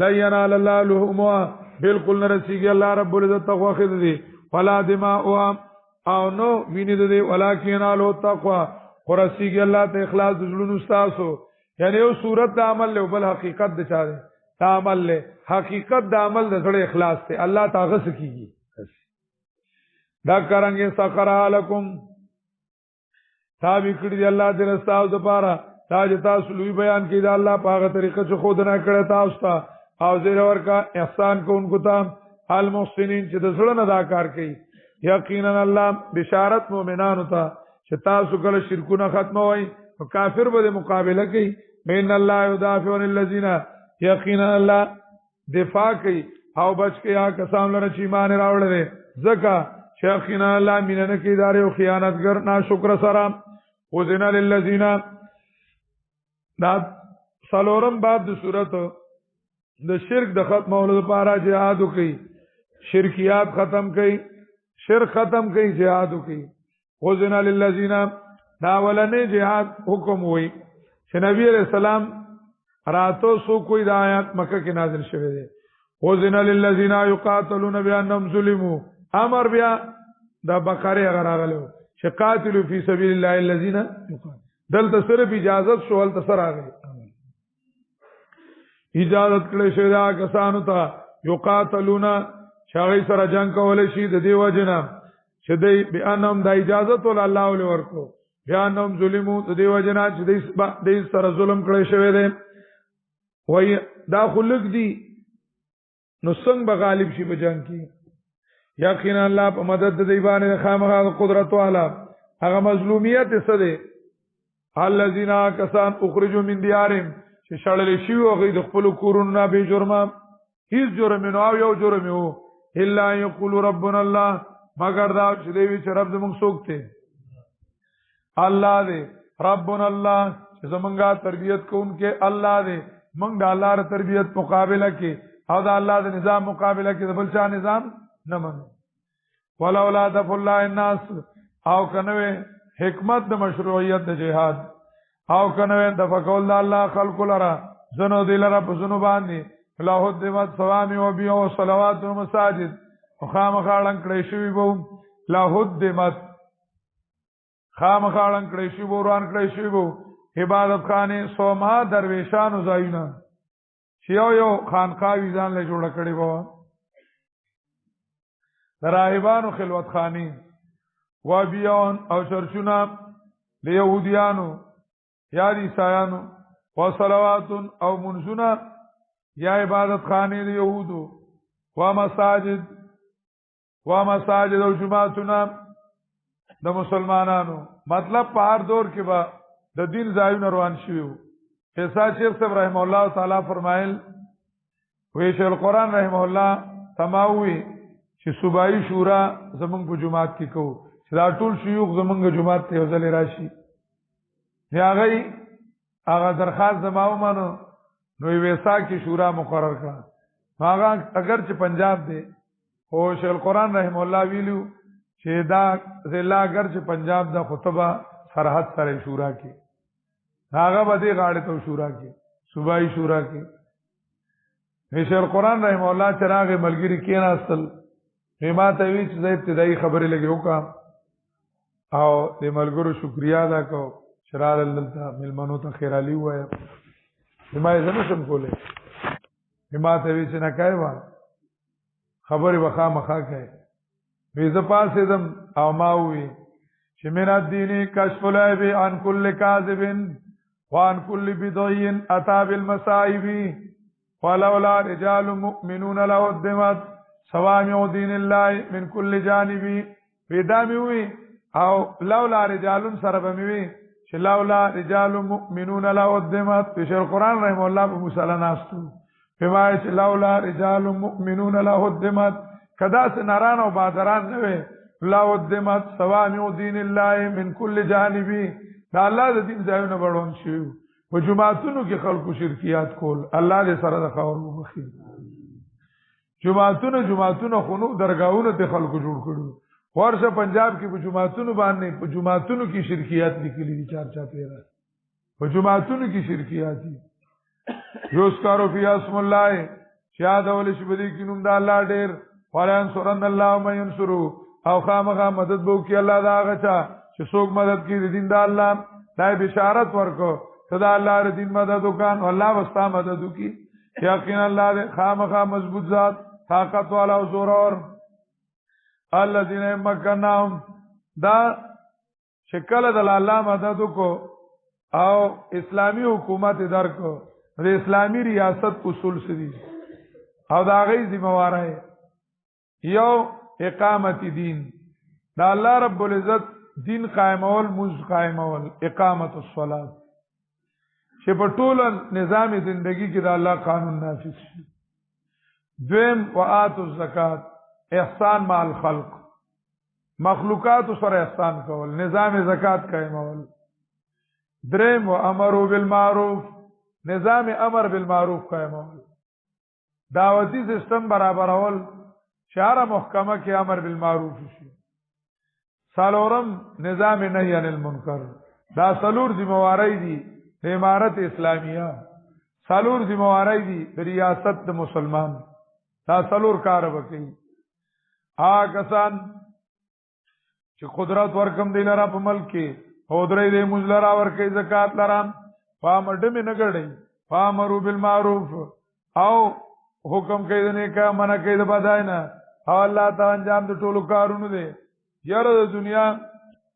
لا ينال الله لحومها بالکل نرسیږي الله رب العزت تخواخذ دي ولا دماء او نو ویني دي ولکن ينالو تقوا ورسیږي الله ته اخلاص د زړونو تاسو یعنی یو صورت د عمل له بل حقیقت د چا ده عمل له حقیقت د عمل د زړه اخلاص ته الله تعالی سکیږي دا کرانګه سخر علیکم تابع کړی الله دې رستاو د پاره تاج تاسو لوی بیان کړي دا الله په هغه طریقه چې خود نه کړی تاسو ته او زیر ورکا احسان کوونکو ته المحسنین چې د زړه نه دا کار کوي یقینا الله بشارت مؤمنانو ته چې تاسو کله شرکونه ختموي او کافر به مقابله کوي بین الله یدافع عن الذین یقینا الله دفاع کوي او بچ کوي هغه کسان لره چې ایمان راوړل زکه شیخنا الله مینه کې ادارې او خیانتګر ناشکر سره وزن للذین دا سلورم باب د صورت د شرک د ختمولو لپاره جهاد وکي شرکیات ختم کړي شرک ختم کړي جهاد وکي وزن للذین دا ولنه جهاد حکم وي چې نبی علیہ السلام راتو سو کوئی د آیات مکه کې نازل شوه دي وزن للذین یقاتلون بانهم ظلموا امر بیا دا بقره غراغلو چې قاتلوا فی سبیل الله الذین دلته صرف اجازت شو ول تسر راغی اجازت کړي شه دا کسانو ته یقاتلون شاغی سره جنگ کول شي د دیو جنا چې دی بیانم د اجازت ول الله ول ورکو بیانم ظلمو د دیو جنا چې دی سره ظلم کړي شوی دی وای دا خلق دی نو څنګه به غالب شي په جنگ کې یقینا الله په مدد د دی باندې خامخا قدرت والا هغه مظلومیت څه دی الذين كسان اخرجوا من ديارهم چې شړل شي او غي د خپل کورونو به جرمه هیڅ جرم نه او یو جرم وو الا يقول ربنا الله مگر دا چې دی چې رب زموږ څوک ته الله دې ربنا الله چې زمونږه تربيت کوونکې الله دې موږ د الله ر تربيت مقابله کې او د الله د نظام مقابله کې د بل چا نظام نه منو ولولا دفع الله الناس او کنه حکمت د مشروعیت د جهاد او کنه د فقول الله خلق لرا زنو دلرا په زنو باندې الله دمت ثوامي او بيو صلوات او مساجد خامخاړن کړی شوی وو لهدمت خامخاړن کړی شوی وو روان کړی شوی وو عبادت خانه سوما درویشانو زایونه چې یو خانقاوي ځان له جوړ کړی وو راهبانو خلوت خانی و بیان او چرچونه د يهوديانو یا د عیسایانو و صلوات او منزونه یا عبادت خانه د يهودو و مساجد او جمعتونه د مسلمانانو مطلب په هر دور کې به د دین ځایونه روان شوي وو احسان شیخ صاحب رحمه الله تعالی فرمایل وی شیخ القرآن رحمه الله تماوي چې صوبایي شورا زمونږ په جماعت کې کوو چې دا ټول شيوخ زمونږ جماعت ته ځل راشي هغه درخواست زماو مانو نو ویسا کې شورا مقرر کړه هغه اگر چې پنجاب دی او شیخ القرآن رحم الله ویلو چې دا ضلع اگر چې پنجاب دا خطبه سرحد سره شورا کې هغه به دې غاړه ته شورا کې صوبایي شورا کې شیخ القرآن رحم الله چراغ ملګری کې نه اصل ما ته وی چې ابتدایي خبرې لګي وکم او د ملګرو شکریا ادا کو شرال الله ملمنو ته خیر علي وای ما یې زنه سم کوله ما ته وی چې نه کایوا خبرې وخا مخا کوي وی ز پاسې دم او ما وی چې من الدین کشف العیب عن كل کاذب وعن كل بدعي اتى بالمصائب ولولا رجال مؤمنون لهدمت صوامع دین الله من كل جانب پیدامی وی او لولا رجال سربمی چې لولا رجال مؤمنون لهدمت بشر قرآن رحم الله په مصلی ناستو فما چې لولا رجال مؤمنون لهدمت کدا سناران او بادران نه لهدمت صوامع دین الله من كل جانب دا الله د دین ځایونه بڑون شي په جمعاتونو کې خلکو شرکیات کول الله دې سره د خور وبخي جمعاتونو خونو درگاہونو ته خلکو جوړ کړو ورشه پنجاب کې په جمعاتونو باندې په جمعاتونو کې شرکیات لیکلي دي چار پیرا په جمعاتونو کې شرکیات دي یوسکارو فی اسم الله شاد اول شبدی کې نوم د الله ډېر قرآن سورن الله مې ينصرو او خامخا مدد بو کې الله دا غچا چې څوک مدد کوي دین د الله دا بشارت ورکو صدا الله ر دین مدد وکړ الله واسطه مدد وکي یقینا الله دې خامخا مضبوط ذات طاقت والا او زور اور الذين مكنهم دا شکل د الله مدد کو او اسلامی حکومت درکو د اسلامی ریاست اصول سدي او دا غي ذمہواره یو اقامت دین دا الله رب العزت دین قائمول مز قائمول اقامت الصلاه چې په ټول نظام زندگی کې دا الله قانون نافذ شي دویم وآتوا الزکات احسان مع الخلق مخلوقات سره احسان کول نظام زکات قائمول دریم وامروا بالمعروف نظام امر بالمعروف قائمول دعوتی سیستم برابرول شارع محکمه کې امر بالمعروف شي سالورم نظام نهی عن المنکر دا سلور ذمہواری دي د امارت اسلامیه سلور ذمہواری دي د ریاست د مسلمان دا سلور کار وکړي کسان چې قدرت ورکم دی لرا په ملک کې او درې دې مجلرا ورکې زکات لرام فامرډ می نګړې فامرو بالمعروف او حکم کوي د نیکه منع کوي د بداینه او الله تعالی انجام د ټولو کارونو دی یاره د دنیا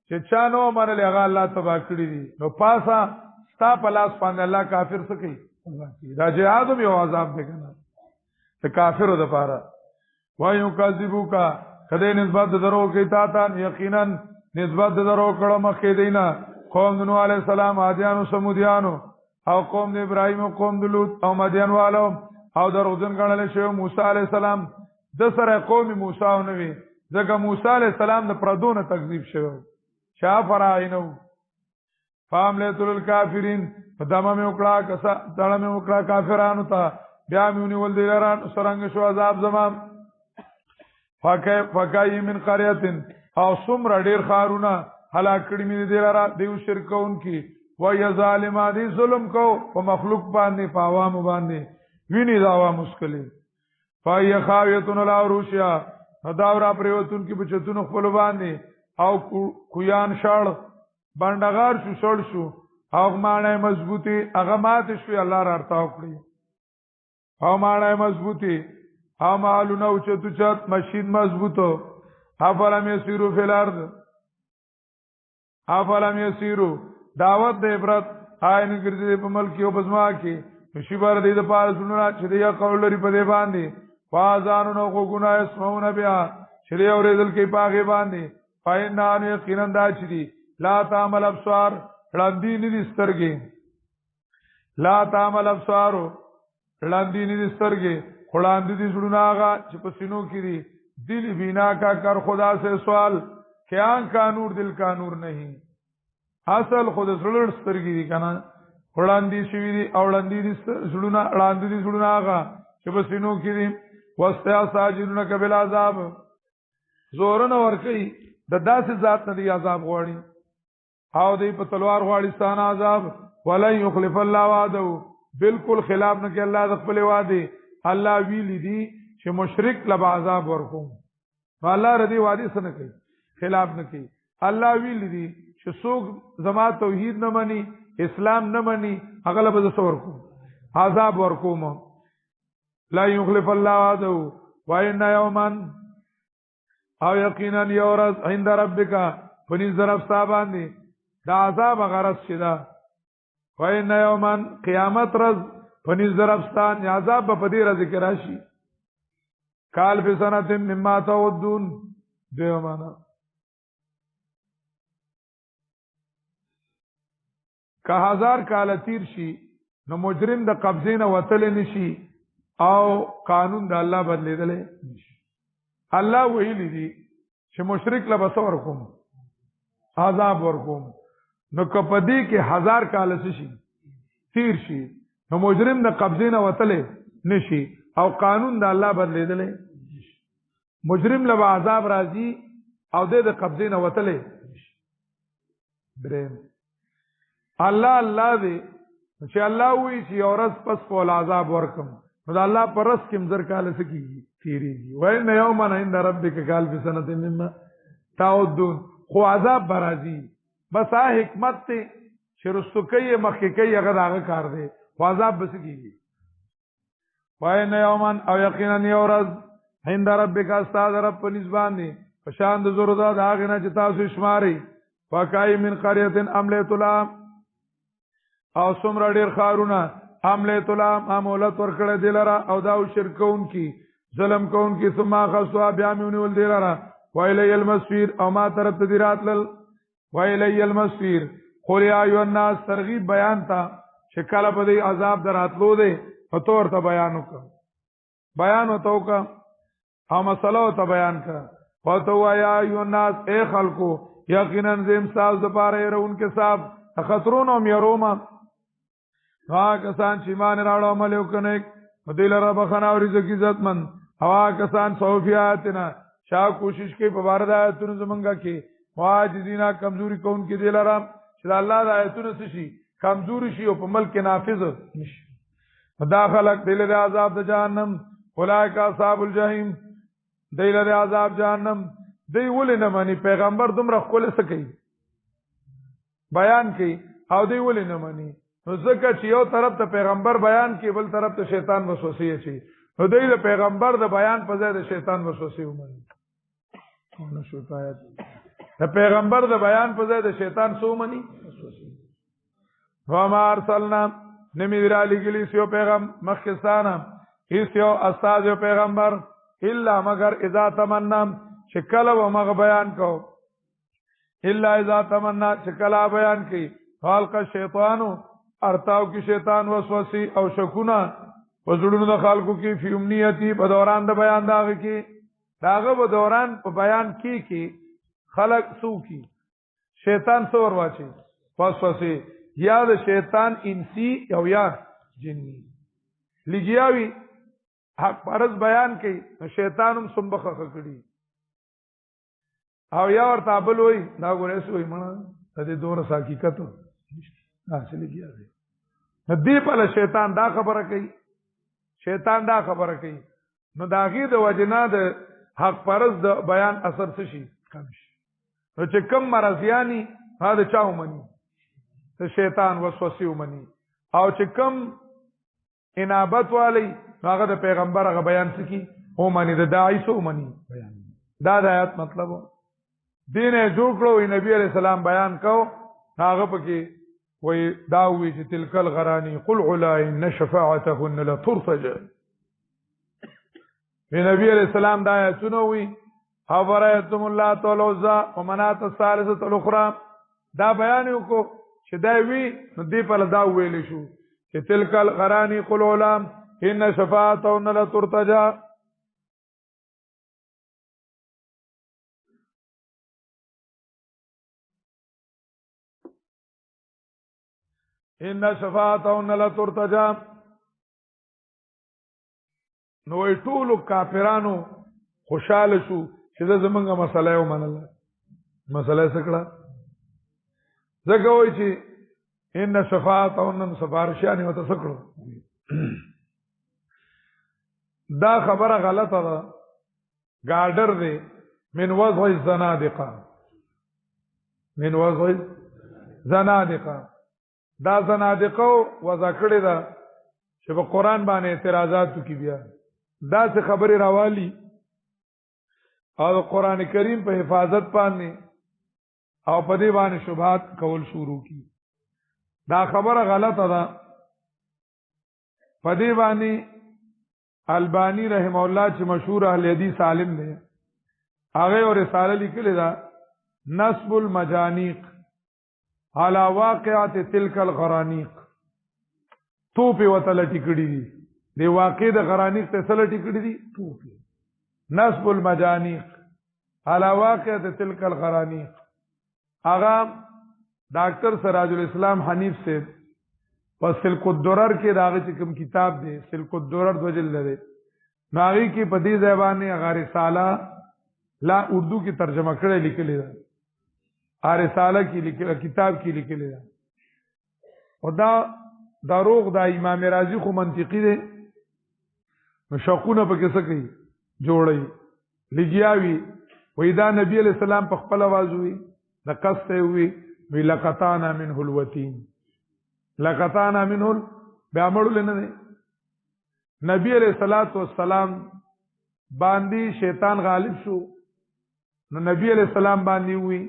چې چانو منل هغه الله تبا کړی دي نو پاسا ستا په لاس باندې الله کافر سکی دا جهاد یو عذاب دی کنه ته کافرو د پاره وایو کذبو کا کله نسبت درو کې تا ته یقینا نسبت درو کړه مخې دینا قوم نوح علی السلام عادیانو سمودیانو او قوم د ابراهیم او قوم د لوط او مدین والو او دروځن غړل شو موسی علی السلام د سره قوم موسی او نبی ځکه موسی علی السلام د پردونه تکذیب شوی شا فراینو فامله تل الکافرین دمه مې وکړه کسا دړه مې وکړه کافرانو ته بیا مې ونیول دي لران سرنګ شو عذاب زمام فکای من قريه او سمر ډیر خارونه هلاک کړي مې دي لرا دیو شرکون کی وای ظالما دي ظلم کو په مخلوق باندې په عوام باندې ویني دا عوام مسکلي فای خاویتن العروشیا نو دا را پریوتون کې بچتون خپل باندې او کویان شړ باندغار شو شړ شو او مانه مضبوطی هغه مات شو الله را ارتاو کړی او مانه مضبوطی او مالونه او چتو چت ماشین مضبوطو افلم یسیرو فی الارض افلم یسیرو دعوت د عبرت آئین ګرځي په ملک او بزما کې شیبر دې د پاره سنونه چې دې قول لري په دې باندې فازانو نو غوګنا اسمعون بیا چې دې اورېدل کې پاګې باندې فینان یقینا دا چې دي لا تعمل ابصار لاندې دې سترګې لا تعمل ابصار لاندې دې سترګې خلاندې دې سړونه هغه چې په سينو کې دي دل بینا کا کر خدا سے سوال کہ آنکھ کا نور دل کا نور نہیں اصل خود سړل سترګې دي کنه وړاندې شوی دي او وړاندې دي سړونه وړاندې دي سړونه هغه چې په سينو کې دي واستیا ساجدون کبل عذاب زورن ور کوي د داسې ذات نه دی عذاب غواړي او دی په تلوار غواړي ستان عذاب ولن يخلف الله وعده بالکل خلاف نه کوي الله د خپل وعده الله ویلی دي چې مشرک لبا عذاب ورکوم الله ردی وعده سره کوي خلاف نه کوي الله ویلی دي چې څوک زما توحید نه مني اسلام نه مني هغه له بده ورکوم عذاب ورکوم لا يخلف الله وعده وان يوما او یقینا یورز عند ربک فنذ رب صاحبانی دا عذاب غرض شدا وان یوما قیامت رز فنذ رب ستان عذاب په دې رز کې راشي کال په سنت مما تعودون دیو معنا که 1000 کال تیر شي نو مجرم د قبضین وتل نشي او قانون د الله بدلیدل نشي الله ویلی دي چې مشرک له بس ورکوم عذاب ورکوم نو کپدی کې 1000 کال شي تیر شي نو مجرم د قبضین وتل نشي او قانون د الله بدلیدل مجرم له عذاب راځي او د قبضین وتل درم الله الله دې چې الله وی چې اورس پس په عذاب ورکم نو الله پرس کې مزر کال سکیږي تیریږي وای نه یوم عند ربک قال بسنه مما تعودون خو عذاب برازي بس حکمت ته چې رستوکې مخکې کوي هغه داغه کار دی خو عذاب بس کیږي وای نه یوم او یقینا یورز عند ربک استاد رب په نسبان دي پشان د زور دا داغه نه چې تاسو شماري وکای من قريه عمله تلام او سمر ډیر خارونه عمله تلام امولت ورکړه دلرا او دا شرکون کی ظلم کون کی ثم خصوا بیا میونول دلرا ویلی المسفیر او ما طرف تدیرات لل ویلی المسفیر قول یا ایو الناس ترغیب بیان تا شکل پا دی عذاب در اتلو دے فتور تا بیانو کا بیانو تو کا او مسئلو تا بیان کا فتو یا ایو الناس اے خلقو یقینا زم ساز دپاره رون کے صاحب خطرونو میروما کسان چې ایمان راوړ عمل وکړي مدیل رب خنا او رزق عزت من هوا کسان صوفیاتنا شا کوشش کوي په بار د آیتونو زمونږه کې واجدینا کمزوري کون کې دی لرم چې الله د آیتونو شي کمزوري شي او په ملک نافذ نشي مداخلك دل د عذاب د جهنم اولئک اصحاب الجحیم دل د عذاب جهنم دی ولنه مانی پیغمبر دومره خپل سکی بیان کوي او دی ولنه مانی نو ځکه چې یو طرف ته پیغمبر بیان کوي بل طرف ته شیطان وسوسه شي نو دی د پیغمبر د بیان په ځای د شیطان وسوسه ومني نو شو آیات د پیغمبر د بیان په ځای د شیطان سو مني وسوسه وما ارسلنا نمیرا لګلی سیو پیغام مخکستانه هیڅ یو استاد یو پیغمبر الا مگر اذا تمنا شکل و مغ بیان کو الا اذا تمنا شکل بیان کی خالق الشیطانو ارتاو کی شیطان وسوسی او شکونا وزړونو د خلقو کی فی امنیتی په دوران د بیان داغه کی داغه په دوران په بیان کی خلق سو کی شیطان سور واچي وسوسی یا د شیطان انسی او یا جنی لګیاوی حق پرز بیان کوي شیطانم سنبخه کړي او یا ورته بل وای دا ګورې سوې مړه د دې دور حقیقت حاصل کیږي دې په شیطان دا خبره کوي شیطان دا خبره کوي نو دا غي د وجنا د حق پرز د بیان اثر څه شي کم شي. نو چې کم مرضیانی دا چا ومني ته شیطان وسوسه ومني او چې کم انابت والی هغه د پیغمبر هغه بیان سکی ومني د داعی سو ومني بیان. دا د آیات مطلب دین جوړ کړو نبی علیہ السلام بیان کو هغه پکې وی داوی چې تلک الغرانی قل علا ان شفاعتهن لترتجى. نبی علیہ السلام دا آیتونه وی حفرایتم الله تعالی العزى ومنات الثالثه الاخرى دا بیان وکړو چې دا وی نو دی په دا ویل شو چې تلک الغرانی قل علا ان شفاعتهن لترتجى. ان شفاعتهن لترتجى. نو ټول کافرانو خوشاله شو چې زمونږه مسله یو منله. مسله سکړه زګه وای چې ان شفاعتهن سفارشانی وته سکړو. دا خبره غلطه ده. ګارډر دی من وضع الزنادقه من وضع الزنادقه. دا زنادقه وضع کړی ده چې په قرآن باندې اعتراضاتو کې بیا دا څه خبرې راوالی او قرآن کریم په حفاظت باندې او په دې باندې شبهات کول شروع کی. دا خبره غلطه ده. په دې باندې البانی رحم الله چې مشهور اهل حدیث عالم دی هغه او رساله لیکلې ده نسب المجانیق على واقعات تلك الغرانيق. توپی وتل ټیکړي دي دی واقع د غرانیق ته سره ټیکړي دي توپی. نسب المجانیق على واقعات تلك الغرانيق. اغا ډاکټر سراج الاسلام حنیف سے په سلک الدرر کې داغه چې کوم کتاب دی سلک الدرر دو جلد دی ناغي کې په دې زبانه هغه رساله لا اردو کې ترجمه کړې لیکلې ده. رساله کې لیکل کتاب کې لیکل ده. او دا دروغ دا امام رازی خو منطقي دي نو شقونه په کې څه کوي جوړي لګیاوي وې دا نبی علیہ السلام په خپل आवाज وي د قصته وي وی لقطانا منه الوتين لقطانا منه بیامړل نه دي. نبی علیہ الصلوۃ والسلام باندې شیطان غالب شو نو نبی علیہ السلام باندې وي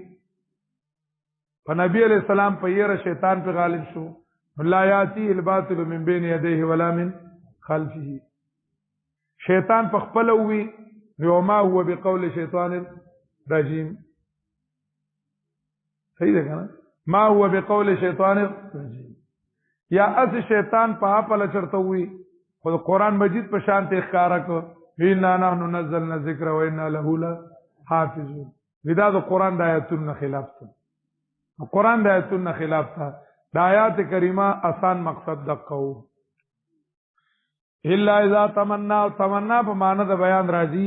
په نبی علیہ السلام په یره شیطان په غالب شو لا یاتی الباطل من بین یدیه ولا من خلفه. شیطان په خپل وی وما هو بقول شیطان رجیم. صحیح ده کنه ما هو بقول شیطان رجیم. یا اس شیطان په خپل چرته وی خو قرآن مجید په شان ته ښکارا کو انا نحن نزلنا الذکر وانا له لحافظون. ودا د قرآن د آیاتونو خلاف ته قرآن د آیاتونو خلاف ته د آیات کریمه آسان مقصد دقو الا اذا تمنا. تمنا په معنی د بیان راځي.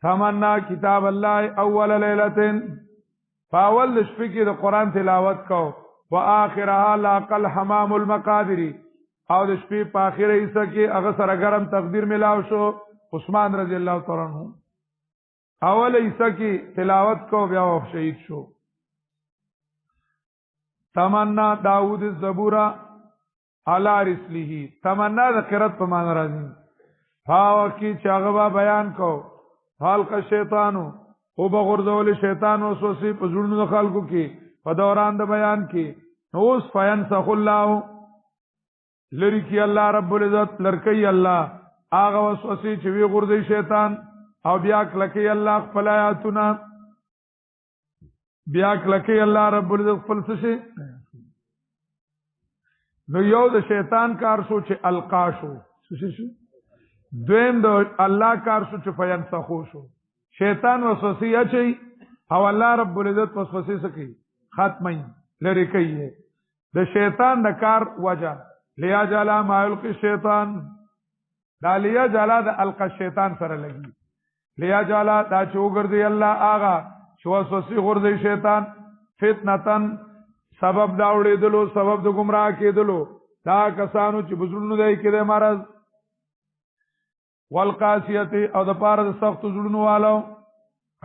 تمنا کتاب الله اول ليله فاول شپې کې د قرآن تلاوت کو واخرها لاقل حمام المقادر او د شپې په اخره حصہ کې هغه سره ګرم تقدیر ملاو شو. عثمان رضی الله تعالی عنہ اول حصہ کې تلاوت کو بیا شهید شو. تمنا داود الزبورا علی رسله. تمنا د قرات په معنی راځي. هاو کی چاغبا بیان کو حال کا شیطانو او بغرزول شیطان وسوسه په زړونو خلکو کې په دوران د بیان کې اوس فینسخ الله لری کی الله رب العزت لرکی الله هغه وسوسه چې وی غرزي شیطان او بیا کلکی الله خپل آیاتونه بیا کلکی الله رب العزت خپل څه نو یو د شیطان کار شو چې القا شو شو دویم د الله کار شو چې فینسخو شو. شیطان وسوسه اچي او الله رب العزت وسوسه سکی ختمي لری کوي. د شیطان د کار وجه لیا جلا ما یلقي الشیطان دا لیا جلا د القا شیطان سره لګي. لیا جلا دا چې وګرځي الله آغا چې وسوسه غرضی شیطان فتنتن سبب دا وړېدلو سبب د گمراه کېدلو دا کسانو چې بزرګونو دای کې د مرض والقاسیه او د پاره د سخت زړونو والو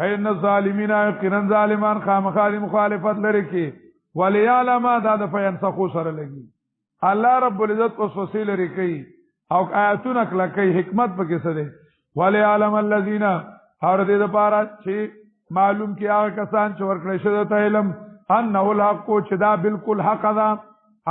ان الظالمین یقینا ظالمان خامخالي مخالفت لري کی وليعلم دا د فینسخو سره لګي الله رب العزت وسوسه لري کوي او آیاتونه کله کوي حکمت پکې څه ده وليعلم الذين اور دې د پاره چې معلوم کی هغه کسان چې ورکړل شوی ته علم انه الحق چې دا بالکل حق ده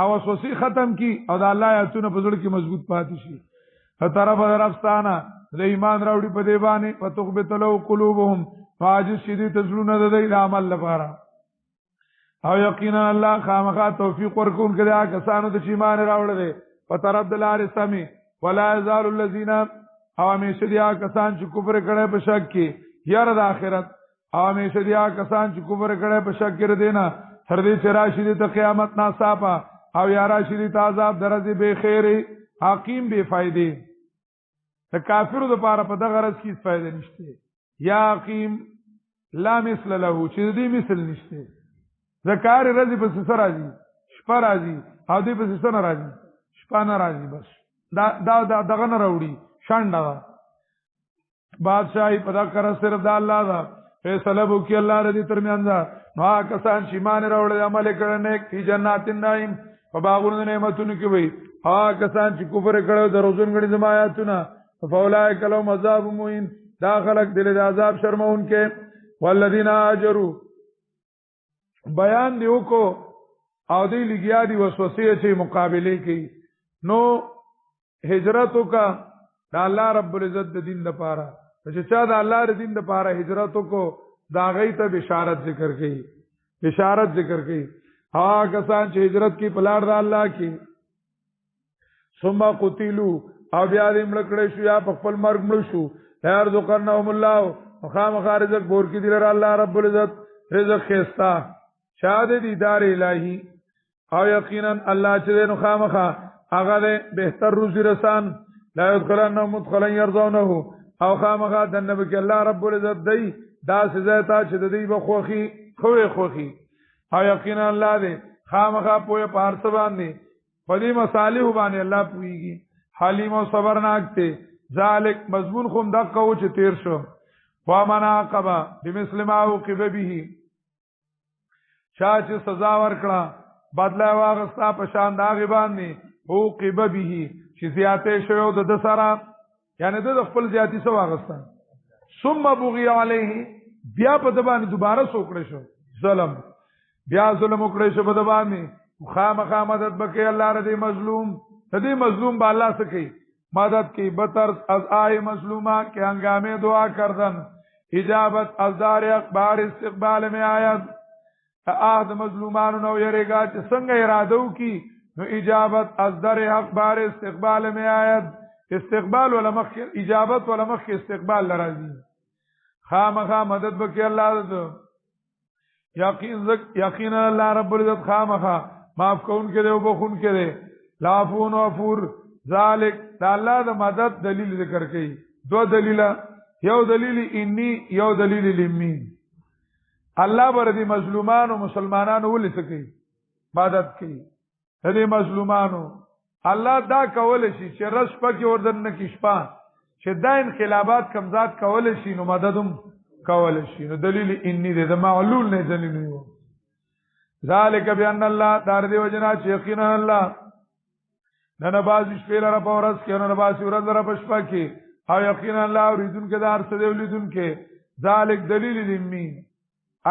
او وسوسه ختم کی او د الله آیاتونه په ځړ کې مضبوط پاتې شي طرف درفستانه د ایمان راوړي په دی باندې فتخبت له قلوبهم فاجس شدید تزلون د دې عمل لپاره او یقینا الله خامخا توفیق ورکون کړي کسانو د ایمان راوړل دي په طرف د لارې سمي ولا يزال الذين او همیشه دي کسان چې کفر کړي په شک کې یاره د آخرت او همیشه دي کسان چې کفر کړي په شک کې دینه تر دې چې راشي د قیامت ناصافه او یا راشي د عذاب درځي به خیر حکیم به فائدې د کافرو لپاره په دغه غرض کې فائدې نشته یا حکیم لا مثل له چې دې مثل نشته ذکر رضی په سر راځي شپه راځي او دې په سر راځي شپه نه راځي بس دا دغه نه راوړي شانډه بادشاہي پدا کر صرف د الله دا فیصله وکي الله رضی ترمیان دا نو کسان چې ایمان راوړل عمل کړي کی جنات النعیم په باغونو نعمتونو کې وي ها کسان چې کفر کړي د روزن غړي زمایاتونه فولای کلو مذاب موین دا خلق دل د عذاب شرمون کې والذین اجروا بیان دیو کو او دی لګیا دی وسوسه چې مقابله کوي نو هجرتو کا دا الله رب العزت د دین لپاره چې چا د الله د دین لپاره هجرتو کو دا غي ته بشارت ذکر کړي بشارت ذکر کړي ها کسان چې هجرت کی پلار د الله کی ثم قتلوا او بیا دې مړکړې شو یا په خپل مرګ مړ شو هر ذکرنهم الله مخام رزق بور کی دلر الله رب العزت رزق خستا شاهد دیدار الهی او یقینا الله چې نو خامخه هغه دې بهتر روزي رسان لا يدخلن مدخلا يرضونه او خامخه د نبی کې الله رب العزت دی دا سزا ته چې د دې بخوخي خوخي او یقینا الله دې خامخه پوهه پارس باندې په مصالح باندې الله پويږي حلیم او صبرناک ته ذالک مضمون خوم دغه او چې تیر شو ومن عقب بمثل ما عوقب به شاچ سزا ورکړه بدلا واغستا په شان داغه باندې عوقب به چې زیاته شوی د سره یعنی د خپل زیاتی سو واغستا ثم بغي عليه بیا په د باندې دوباره سوکړې شو ظلم بیا ظلم وکړې شو په د باندې خامخا مدد بکې الله ردی مظلوم دې مظلوم با الله سکی مدد کی بتر از آئے مظلومہ کے ہنگامے دعا کردن اجابت از دار اخبار استقبال میں آیت آہد مظلومان نو یریگا چه سنگ ارادو کی نو اجابت از در اخبار استقبال میں آیت استقبال ولمخ اجابت ولمخ استقبال لرازی خامخا مدد بکی اللہ دو یقین اللہ رب العزت خامخا معاف کون کے دے و بخون کے دے لافون و افور ذالک دا اللہ دا مدد دلیل ذکر کئی دو دلیل یو دلیل انی یو دلیل لمی اللہ بردی مظلومان و مسلمانانو ولی سکی مدد کئی دی مظلومانو اللہ دا کول شي چې رش پکې وردن نکی شپا چې دا انقلابات کمزاد کول شي نو مددم کول شي نو دلیل انی دی دا معلول نه دلیل نیو ذالک بان اللہ دار دی وجنا چې یقینا اللہ نن باز شپې لره په ورځ کې نن باز ورځ لره په شپه کې او یقینا الله اوریدون کې دار څه دی ولیدون کې ذالک دلیل لمی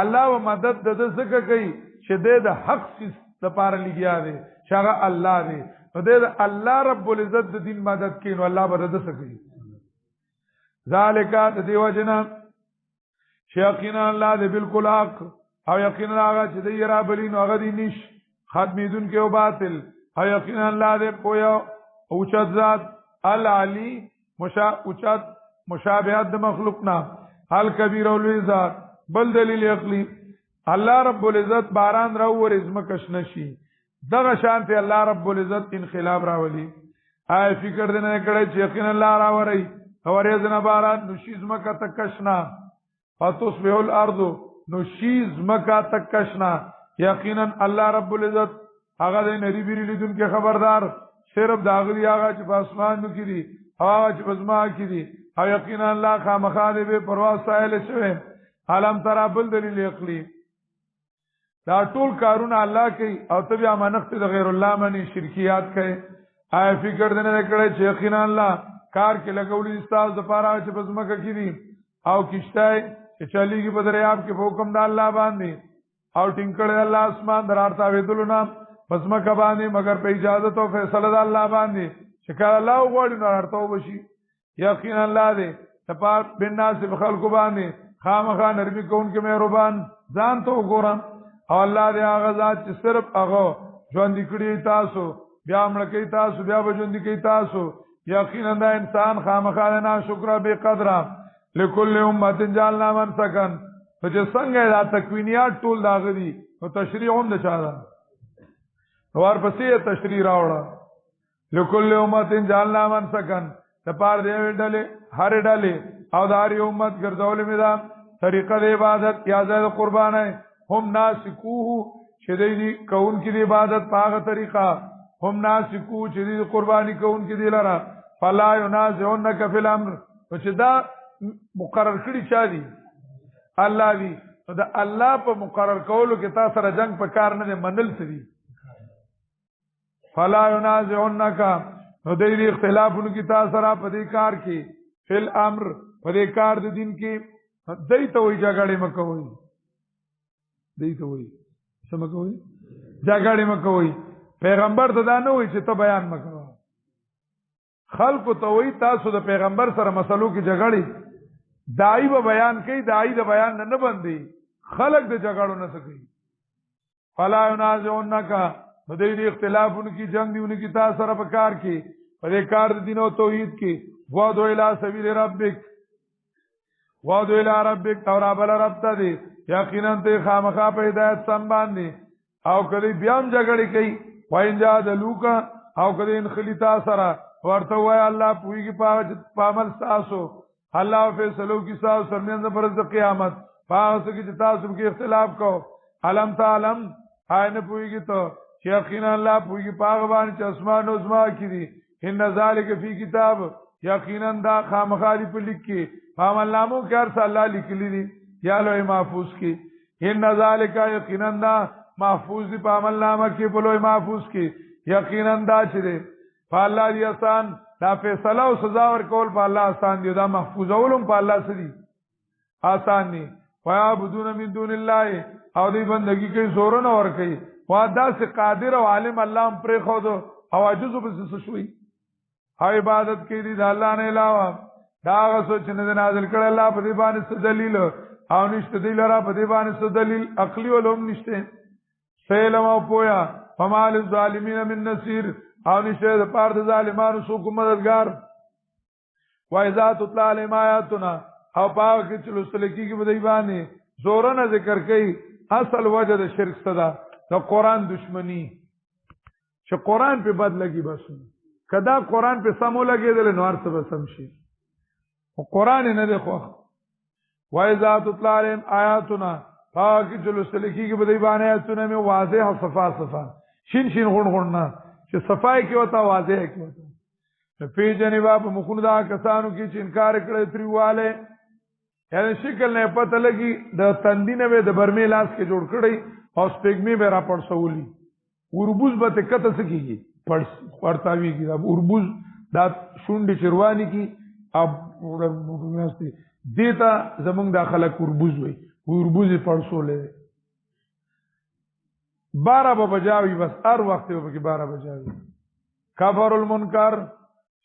الله و مدد د ذکر کوي چې د حق څخه لپاره لګیا دی شغه الله دی نو د الله رب العزت د دین مدد کوي نو الله به د سکی ذالک د دیو جنا یقینا الله دی بالکل حق او یقینا هغه چې دی را بلین هغه دی نش ختمیدون کې او باطل او یقینا الله دې پویا اوچت ذات العلی اوچت مشابهت د مخلوقنا الکبیر او لوی ذات بل دلیل عقلی الله رب العزت باران راو ور ازمکش نشي دغه شانته الله رب العزت انقلاب راولي آی فکر دې نه کړی چې یقینا الله راوري اورې زنه باران نشي ازمکه تکشنا فتصبح الارض نشي ازمکه تکشنا یقینا الله رب العزت هغه د نری بیری لیدون کې خبردار صرف داغلی هغه چې په اسمان کې دي او چې بزما کې دي او یقینا الله خامخا دې به پروا سایل شوی عالم ترا بل دلیل عقلی دا ټول کارونه الله کوي او ته بیا منښت د غیر الله باندې شرکیات کوي آی فکر دې نه کړی چې یقینا الله کار کې لګولې استاد د پاره چې بزما کې دي او کشتای چې چلیږي په دریاب کې په حکم د الله باندې او ټینګړې الله اسمان درارتا ویدلونه پس مکه باندې مگر په اجازه او فیصله د الله باندې چې کله الله وغوړي نو ارته وشي یقینا الله دې تپار بناس بخلق باندې خامخا نرمي کون کې مهربان ځان ته وګورم او الله دې هغه ذات چې صرف هغه ژوند کړی تاسو بیا مړ کوي تاسو بیا ژوند کوي تاسو یقینا دا انسان خامخا نه شکر به قدر لكل امه جعلنا منسكا چې څنګه دا تکوینیات ټول داغ دي او تشریع هم د چا ده ور پسې تشریع راوړه لكل امه جعلنا منسكا د پاره دی ډلې هر ډلې او داري امت ګرځول می دا طریقه د عبادت یا د قربانه هم ناسکوه چې دی کون کی د عبادت په هغه طریقه هم ناسکوه چې دی قرباني کون کی دی لره فلا ينازعنك في الامر چې دا مقرر کړی چا دی الله دی دا الله په مقرر کولو کې تاسو سره جنگ په کار نه منل سړي فلا ينازعنك نو دې اختلافونو کې تاسو سره په دې کار کې فل امر په دې کار د دین کې دای ته وي جګړې مکوئ دای ته وي څه مکوئ جګړې مکوئ پیغمبر ته دا نه وي چې ته بیان مکوئ خلق ته وي تاسو د پیغمبر سره مسلو کې جګړې دای به بیان کوي دای د بیان نه بندي خلق د جګړو نه سکی فلا ينازعنك نو دې اختلافونو کې جنگ دیونه کې تاسو سره په کار کې په دې کار د دین او توحید کې وادو الی سبیل ربک وادو الی ربک او رب رب ته دی یقینا ته خامخا په هدایت سم باندې او کله بیا هم جګړې کوي وینجا د لوکا او کله ان خلیتا سره ورته وای الله پویږي په عمل تاسو الله فیصلو کی تاسو سرمنځ پر د قیامت تاسو کې تاسو کې اختلاف کو علم تعلم آینه پویږي ته یقینا الله پویږي په باندې چې اسمان او زما کې دي ان ذالک فی کتاب یقینا دا خامخالی په لیک کې عمل نامو کې هر څه الله لیکلی دي یا لوی محفوظ کې ان ذالک یقینا دا محفوظ دی په عمل نامه کې په لوی محفوظ کې یقینا دا چې دی په الله دی آسان دا فیصله او سزا ورکول په الله آسان دی دا محفوظ اولم په الله سدي آسان دي ويعبدون من دون الله او دی بندگی کوي زور نه ور کوي وا دا سه قادر او عالم الله پر خود او عجز به شوي او عبادت کوي دی الله نه علاوه دا سوچ نه نازل کړه الله په دې باندې دلیل او نشته دی لرا په دې باندې دلیل عقلی ولوم نشته سلام او پویا فمال الظالمین من نصير او نشه د پاره د ظالمانو څوک مددگار وایذا تطلع علیهم آیاتنا او پاو کې چې لوستل کېږي په دی باندې زور نه ذکر کوي اصل وجه د شرک صدا د قران دشمنی چې قران په بد لګي بس کدا قران په سمو لګیدل نو ارڅ به سم شي او قران نه دی خو وایذا تطلع علیهم آیاتنا پاو کې چې لوستل کېږي په دی باندې آیاتونه می واضح او صفا شین غون نه چې صفای کې وتا واضح کې وتا په جنبا په مخونو دا کسانو کې چې انکار کړی تریواله یعنی شکل نه پته لګي د تندینه به د برمې لاس کې جوړ کړی او سپېګمې به را پړسولي اوربوز به کته سکیږي پړتاویږي دا اوربوز دا شونډې چروانی کی اب دیتا زمونږ داخله اوربوز وي اوربوز پړسولې 12 بجاوي بس هر وخت په کې 12 بجاوي کفر المنکر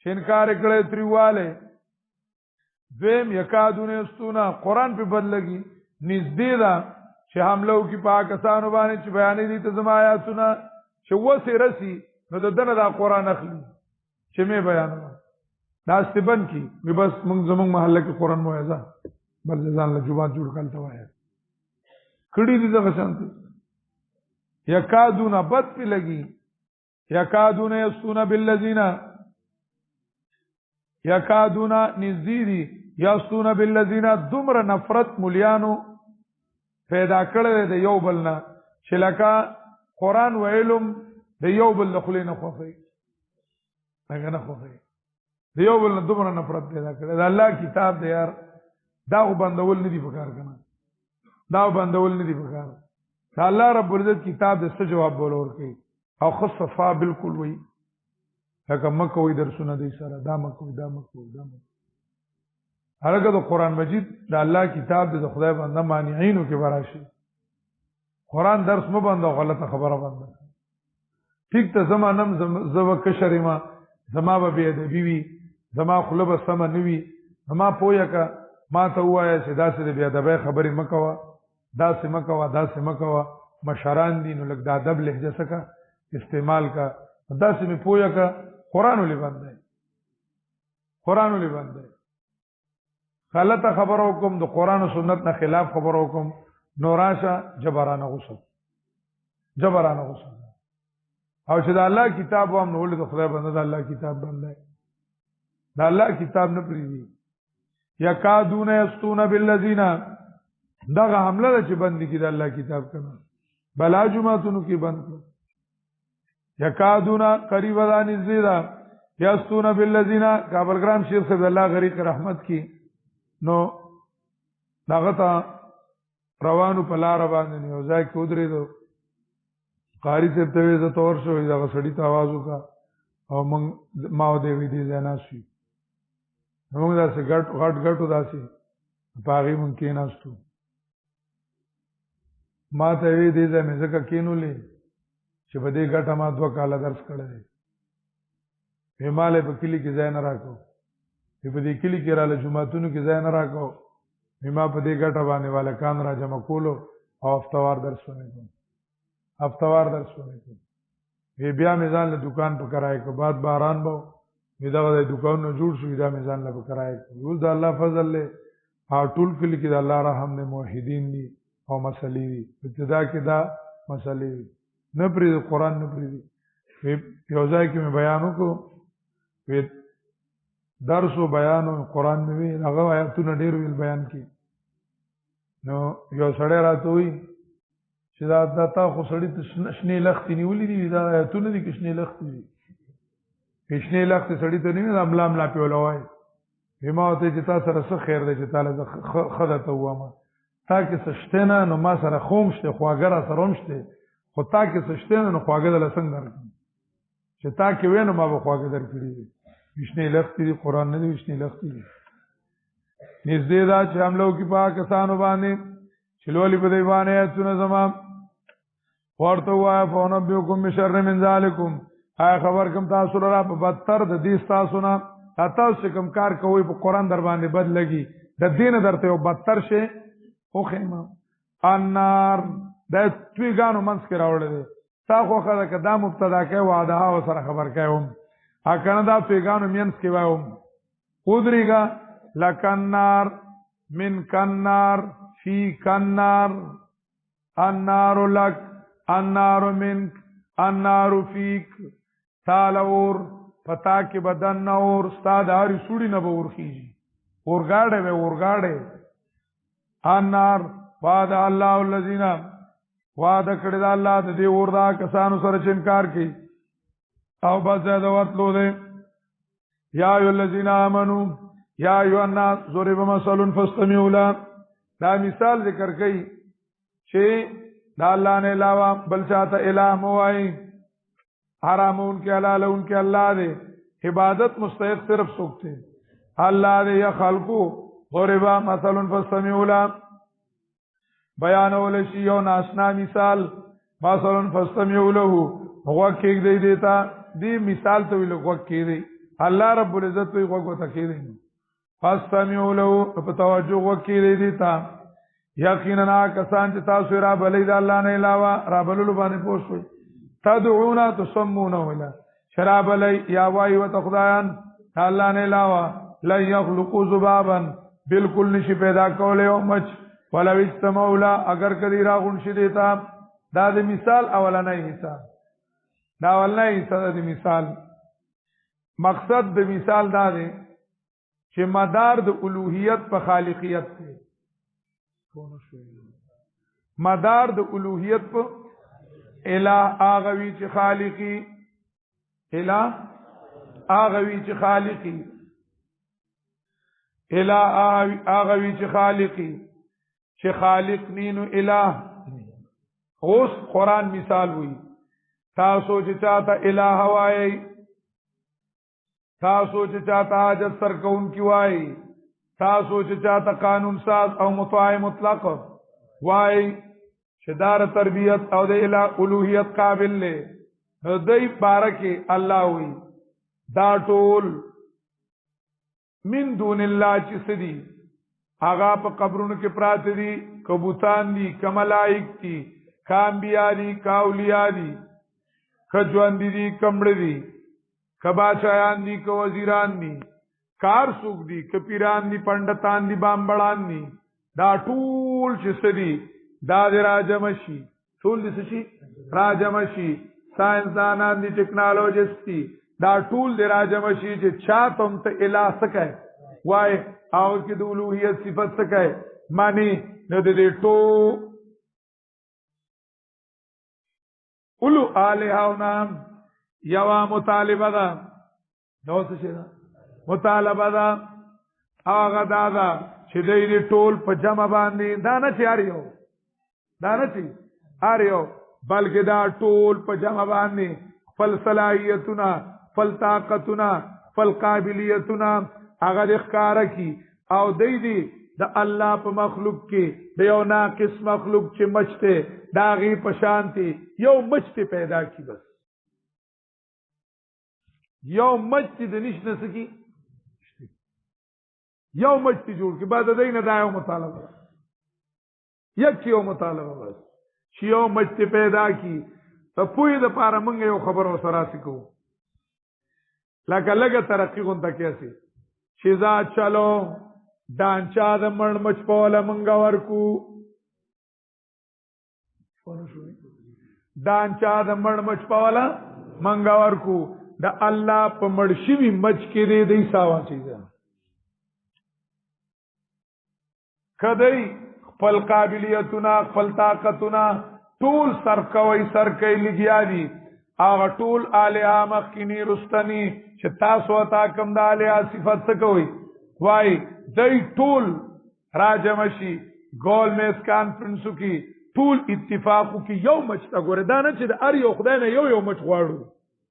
شنکار کړه تریواله دیم یکادونه استونا قران په بدلږي نږدې دا چې حمله کی پاکستان باندې چې بیانې دي ته زمایاتونه چې وسه رسی نو د دنه دا قران اخلي چې مې بیانوم دا استبن کی مې بس موږ زموږ محله کې قران موعظه بل ځان له جواب جوړ کړل ته وایي کړي دي څنګه شانتي یکادون بد پی لگی یکادون یستون بالذین یکادون نزدیدی یستون بالذین دمر نفرت ملیانو پیدا کړل د یو بلنا چې لکه قران ویلم د یو بل خلینو خوفي هغه نه خوفي دیو بل نه دومره نفرت پیدا کړي دا الله کتاب دی یار دا بندول نه دی پکار کنه دا بندول نه دی پکار دا الله رب العزت کتاب د څه جواب بولور کوي او خصفا بالکل وی لکه مکه وی درسونه دی سره دا مکه دا مکه دا مکه هغه د قران مجید د الله کتاب د خدای باندې مانعینو کې براشي قران درس مو باندې غلطه خبره باندې ټیک ته زمانم زو کشرما زما به ادبی وی زما خلب سم نوی زما پویا کا ما ته وایا چې داسې بیا ادبی خبرې مکوا داسې مکوا مشران دي نو لګ د ادب لهجه سکا استعمال کا داسې می پویا کا قران ولې باندې غلطه خبر حکم د قران او سنت نه خلاف خبر حکم نوراشا جبرانه غصه او چې د الله کتاب وام نو ولې د خدای باندې د الله کتاب باندې د الله کتاب نه پریږي یکادون یستون بالذین دغه حمله چې بند کی د الله کتاب کنه بلا جمعتونو کې بند کړ یکادون قریب دان زیدا یستون بالذین کابل ګرام شیخ صاحب الله غریق رحمت کی نو داغه تا روانو په لار باندې یو ځای کې ودرېدو قاری سے تویزه تور شو دا سړی ته आवाज وکا او ما دې وی دي زنا شي موږ دا څه غټو داسي پاغي مونږ کې ناستو ما ته وی دي زما زکه کینولې چې بده غټه ما 2 کال درس کړل هماله په کلی کې ځای نه راکو په دې کلی کې رااله جمعهتونو کې ځای نه راکو ما په دې غټه باندې والا کان را جمع کولو او افتوار درس ونه وی بیا میزان له دکان په کرای کو بعد باران بو وی دا د دکان نه جوړ شو دا میزان له په کرای کو ول دا الله فضل له ټول کلی کې د الله رحم نه موحدین دي او مسلې دي ابتدا کې دا مسلې نه پری قرآن نه پری یو ځای کې مې بیان وکړو وی درس او بیان او قرآن مې وی هغه آیاتونه ډېر ویل بیان کی نو یو سړی راته وی چې دا تا خو سړی ته شنې لختې نیولې دي دا آیاتونه دي کې شنې لختې دي شنې لختې سړی ته نه املا په ولوي ما ته چې تاسو سره څه خیر دی چې تعالی خدای ته وامه تا کې سشته نه نو ما سره خوم شته خواګر سره مشته خو تا کې سشته نه نو خواګر له څنګه درکړم چې تا کې وینم ما به خواګر درکړي شنې لختې دي قران نه دي شنې لختې دي نږدې دا چې حمله وکړي پاکستان باندې چلولی په دی باندې ایتونه زمان ورته وایه فونبئکم بشر من ذالکم آیا خبر کم تاسو لرا په بدتر د دې تاسو نه تاسو کوم کار کوئ په قرآن در باندې بد لګي د دین درته یو بدتر شي خو خیمه النار د تویګانو منځ کې راوړی دی تا خو خله که دا مبتدا کوي وعده او سره خبر کوم کنه دا تویګانو منځ کې وایم ودرېږه لکنار من کنار فی کنار النار لک النار منک النار فیک تالور پتا کې بدن نور استاد هری سوړي نه به ورخیږي ورګاړې النار وعد الله الذین وعده کړی دا الله د دې وردا کسانو سره چې انکار کوي او بس دا ورتلو دي یا ایو الذین آمنو یا ایو الناس ضرب مثل فاستمعوا له دا مثال ذکر کوي چې دا الله نه علاوه بل چاته الہ موای حرامون کې حلال ان کې الله دې عبادت مستحق صرف سوکتے الله دې یا خلقو ضرب مثل فاستمعوا له بیان ول شی یو ناشنا مثال مثلا فاستمعوا له هو کې دې دیتا دې مثال ته ویل هو کې دې الله رب العزت وي هو ته کې دې فاستمعوا له په توجه هو کې دې دیتا یقینا کسان چې تاسو را بلې د الله نه علاوه را بللو باندې پوښوي تدعون تسمون ولا شراب لي یا وای و خدایان الله نه علاوه لا يخلقوا ذبابا بالکل نشي پیدا کولای او مچ ولو استمعوا له اگر کدی را غون شي دیتا دا د مثال اولنۍ مثال دا اولنۍ مثال مقصد د مثال دا دی چې مدار د الوهیت په خالقیت دی مدار د الوهیت په الہ آغوی چې خالقی الہ آغوی چې خالقی الہ آغوی چې خالقی چې خالق نینو الہ اوس قرآن مثال ہوئی تاسو چې چاہتا الہ وائی تاسو چې چاہتا حاجت سر کون کی وائی تاسو چې چاہتا قانون ساز او مطاع مطلق وائی شدار تربیت او د الہ الوہیت قابل لے دی بارکی اللہ ہوئی دا ټول من دون اللہ چی سدی آغا پا قبرون کے پرات دی کبوتان دی کملائک دی کانبیاء دی کاولیاء دی کجواندی دی کمڑ دی کباچایان دی کوزیران دی کار سوک دی کپیران دی پندتان دی بامبڑان دی دا ټول چی سدی دا دی راجمشی ټول دی سشی راجمشی سائنسدانان دی ٹیکنالوجسٹ دی دا ټول دی راجمشی چې چاہتم تا الہ سکے وائی آو کی دو الوحیت صفت سکے مانی نو دی ټو اولو آلہاونا یوا مطالبہ دا نو سشی دا مطالبہ دا آغا دادا چې دی ټول په جمع باندې دا نه چې آریو دا نه چې آریو بلکې دا ټول په جمع باندې فل صلاحیتنا فل طاقتنا فل قابلیتنا هغه د ښکار کی او دی د الله په مخلوق کې د یو ناقص مخلوق چې مچته داغي پشانتی یو مچته پیدا کی بس یو مچته د نشته سکی یو مچته جوړ کی بعد دینه دا یو مطالبه یک یو مطالبه بس چې یو مچته پیدا کی ته پوی د پاره مونږ یو خبر وسره سکو لکه لګه ترقی غونډه کیسه شیزا چلو دانچا د مړ مچ پوله منګه ورکو دانچا د مړ مچ پوله منګه ورکو د الله په مړ شوی مچ کې دی ساوا چیزه کدی خپل قابلیتونه خپل طاقتونه ټول سر کوي لګیا دي هغه ټول الها مخکینی رستنی چې تاسو تا کوم د الها صفات څه کوي وای دای ټول راجمشي ګول میس کانفرنسو کې ټول اتفاقو کې یو مچ تا ګوره دا نه چې د ار یو خدای نه یو مچ غواړو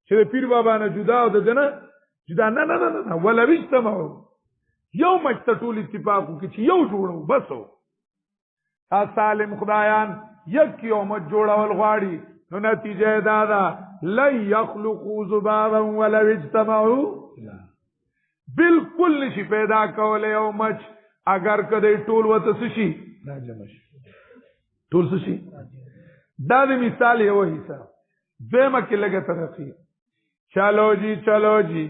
چې د پیر بابا نه جدا او د جنا جدا نه ولا وجتمعو یو مچ ته ټول اتفاقو کې چې یو جوړو بسو سالم خدایان یک یو مچ جوړول غواړي نو نتیجه دا ده لن يخلقوا ذبابا ولا اجتمعوا بالکل نشي پیدا کوله یو مچ اگر کدی ټول وته سشي راجمشي ټول سشي دا د مثال یو حصہ دیمه کې لګه ترقی چلو جی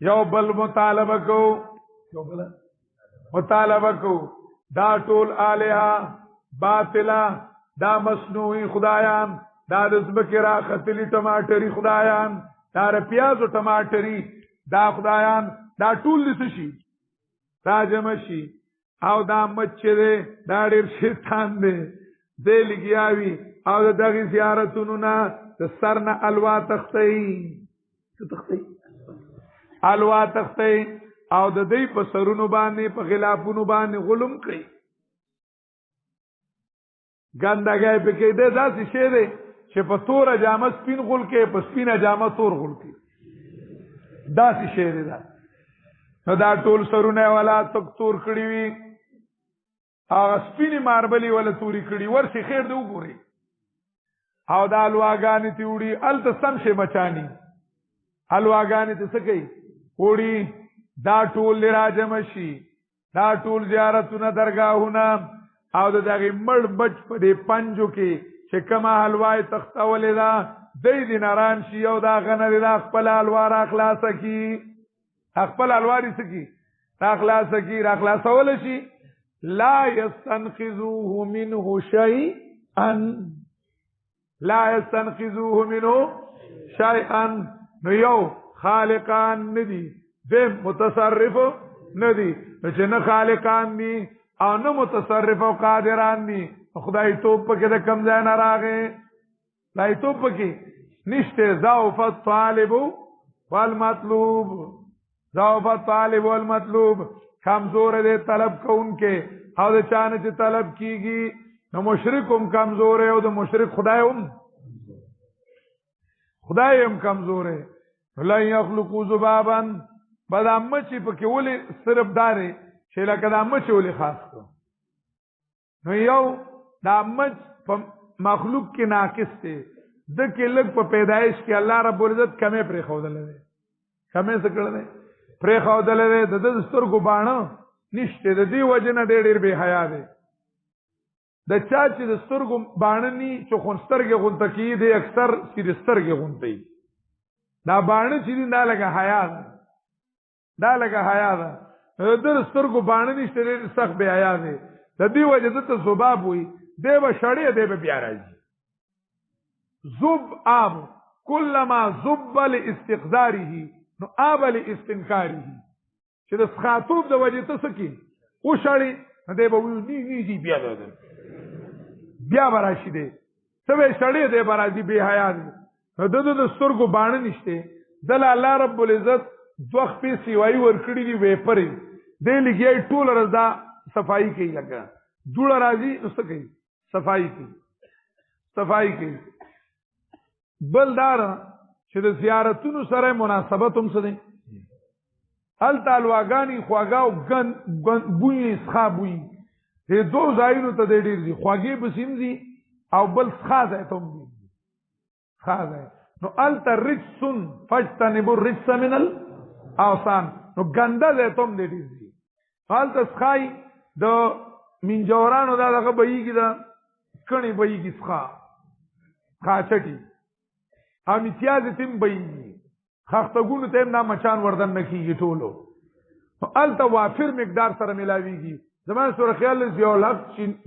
یو بل مطالبه کو دا ټول الها باطلا دا مصنوعی خدایان دا د زمکه را خطلی ټماټری خدایان دا ر پیازو ټماټری دا خدایان دا ټول دي شي راجمشي او دا مچره دا ډیر شیطان دی دې لګیاوی او دغه زیارتونو نه د سرنه الوا تختی الوا تختی او د دې په سرونو باندې په غلافونو باندې غلم کوي ګندګای په کې د داسې شی دی چې په تور جامه سپین غول کې په سپینه جامه تور غول کې داسې شی دی نو دا ټول سرونه والا تور کړی وي هغه سپینې ماربلې ولا توري کړی ورشي خیر دی وګوري او دا الواګانې تی وړي الته سم شي بچانی الواګانې ته څه کوي وړي دا ټول راجمشي دا ټول زیارتونه درگاهونه او دغه مړ بچ په دې پنجو کې چې کما حلوای تختولې دا دې ناران شي او دا غنر دا خپل الوار اخلاص کی خپل الواری سکی اخلاص کی اخلاصول شي لا يستنقذوه منه شيئا نو یو خالقان ندی دیم متصرف ندی چې نه خالقان دي او نه متصرف او قادران دي خدای توپ پکې د کم ځای نه راغې خدای توپ پکې نشته ضعف الطالب والمطلوب ضعف الطالب والمطلوب کمزور دے طلب کوونکې او د چانه چې طلب کیږي نو مشرک هم کمزور او د مشرک خدای هم کمزور لا يخلقوا ذبابا بد امچ په کې ولي صرف داري چې لکه د امچ ولي خاص کو نو یو د امچ په مخلوق کې ناقص دی د کې لګ په پیدایش کې الله رب العزت کمه پرې خودل دي کمه څه کړل دي پرې خودل دي د سترګو باڼه نشته د دې وجنه ډېر به حیا دی د چا چې د سترګو باڼه ني چې خونسترګې غونته کې دي اکثر چې سترګې غونته دا باڼه چې دا لګه حیا ده د سترګو باڼه نشته ډېر سخت به حیا دی د دې وجه ته ذباب وي دی به شړې دی به بیا راځي ذب آب کلما ذب لاستقذاره نو آب لاستنکاره چې د سخاتوب د وجه ته سکی او شړې دی به وي نی دی بیا ده بیا براشي دی سوي شړې دی برازي به حیا دی د سترګو باڼه نشته دل الله رب العزت دوخ په سیوای ور کړی دی ویپرې دی لګي ټول رضا صفائی کوي لگا جوړ راځي اوس کوي صفائی کوي بلدار چې د زیارتونو سره مناسبت هم څه دي ال تعالواګانی خواګاو ګن بوئی ښه بوئی دې دوه ځایونو ته ډېر دي خواګي بسیم دي او بل ښه ځای ته هم دي ښه ځای نو ال ترجسن فاجتنبوا الرجس من الاوثان نو ګنده ځای ته هم ډېر دي حال تسخای د منجورانو دا دغه بېږي دا کڼي بېږي ښه چټي امتیاز تیم بېږي خختګونو ته دا مچان وردن نه کیږي ټولو الته وافر مقدار سره ملاويږي زمان سره خیال یو لک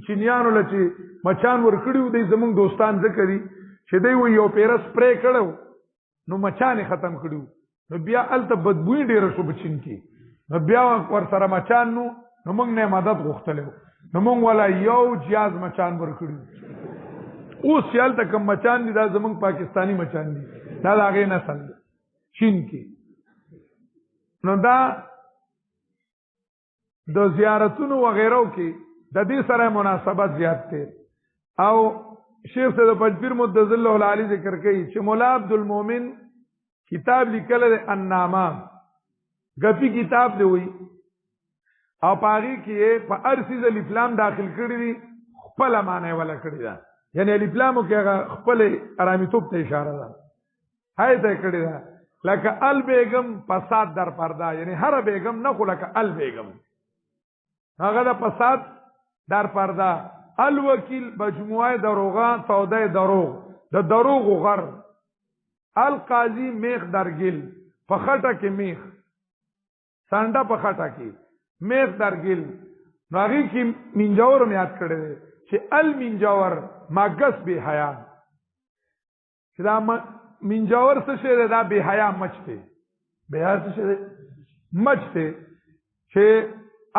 چینیانو لچې مچان ور کړیو دی زمونږ دوستان ذکر دي چې دی یو پیر سپری کړو نو مچان ختم کړیو نو بیا الته بدبوئی ډیر شو بچین کی نو بیا ور سره مچان نو موږ نه مدد غوښتلو نو موږ ولا یو جیاز مچان ور کړیو اوس یال ته کوم مچان دي دا زمونږ پاکستانی مچان دي دا هغه نسل چین کی نو دا د زیارتونو وغیرو کې د دې سره مناسبت زیات دی او شیخ سید پنځپیر مدذل الله العالی ذکر کوي چې مولا عبد المؤمن کتاب لیکل دی النامه غفی کتاب دی وی او پاری کې په ارسیز الاسلام داخل کړی دی خپل معنی ولا کړی دا یعنی الاسلام کې خپل ارامیتوب ته اشاره ده هاي ته کړی دا لکه ال بیگم فساد در پردا یعنی هر بیگم نه خو لکه ال بیگم هغه د فساد در پردا الوکیل مجموعه دروغان سوده دروغ د دروغ غر القاضی میخ درگل په خټه کې میخ سانډا په خټه کې میخ درگل راغی کې منجور میات کړي چې المنجور ماګس به حیا چې دا منجور څه شي دا به حیا مچته به حیا څه شي مچته چې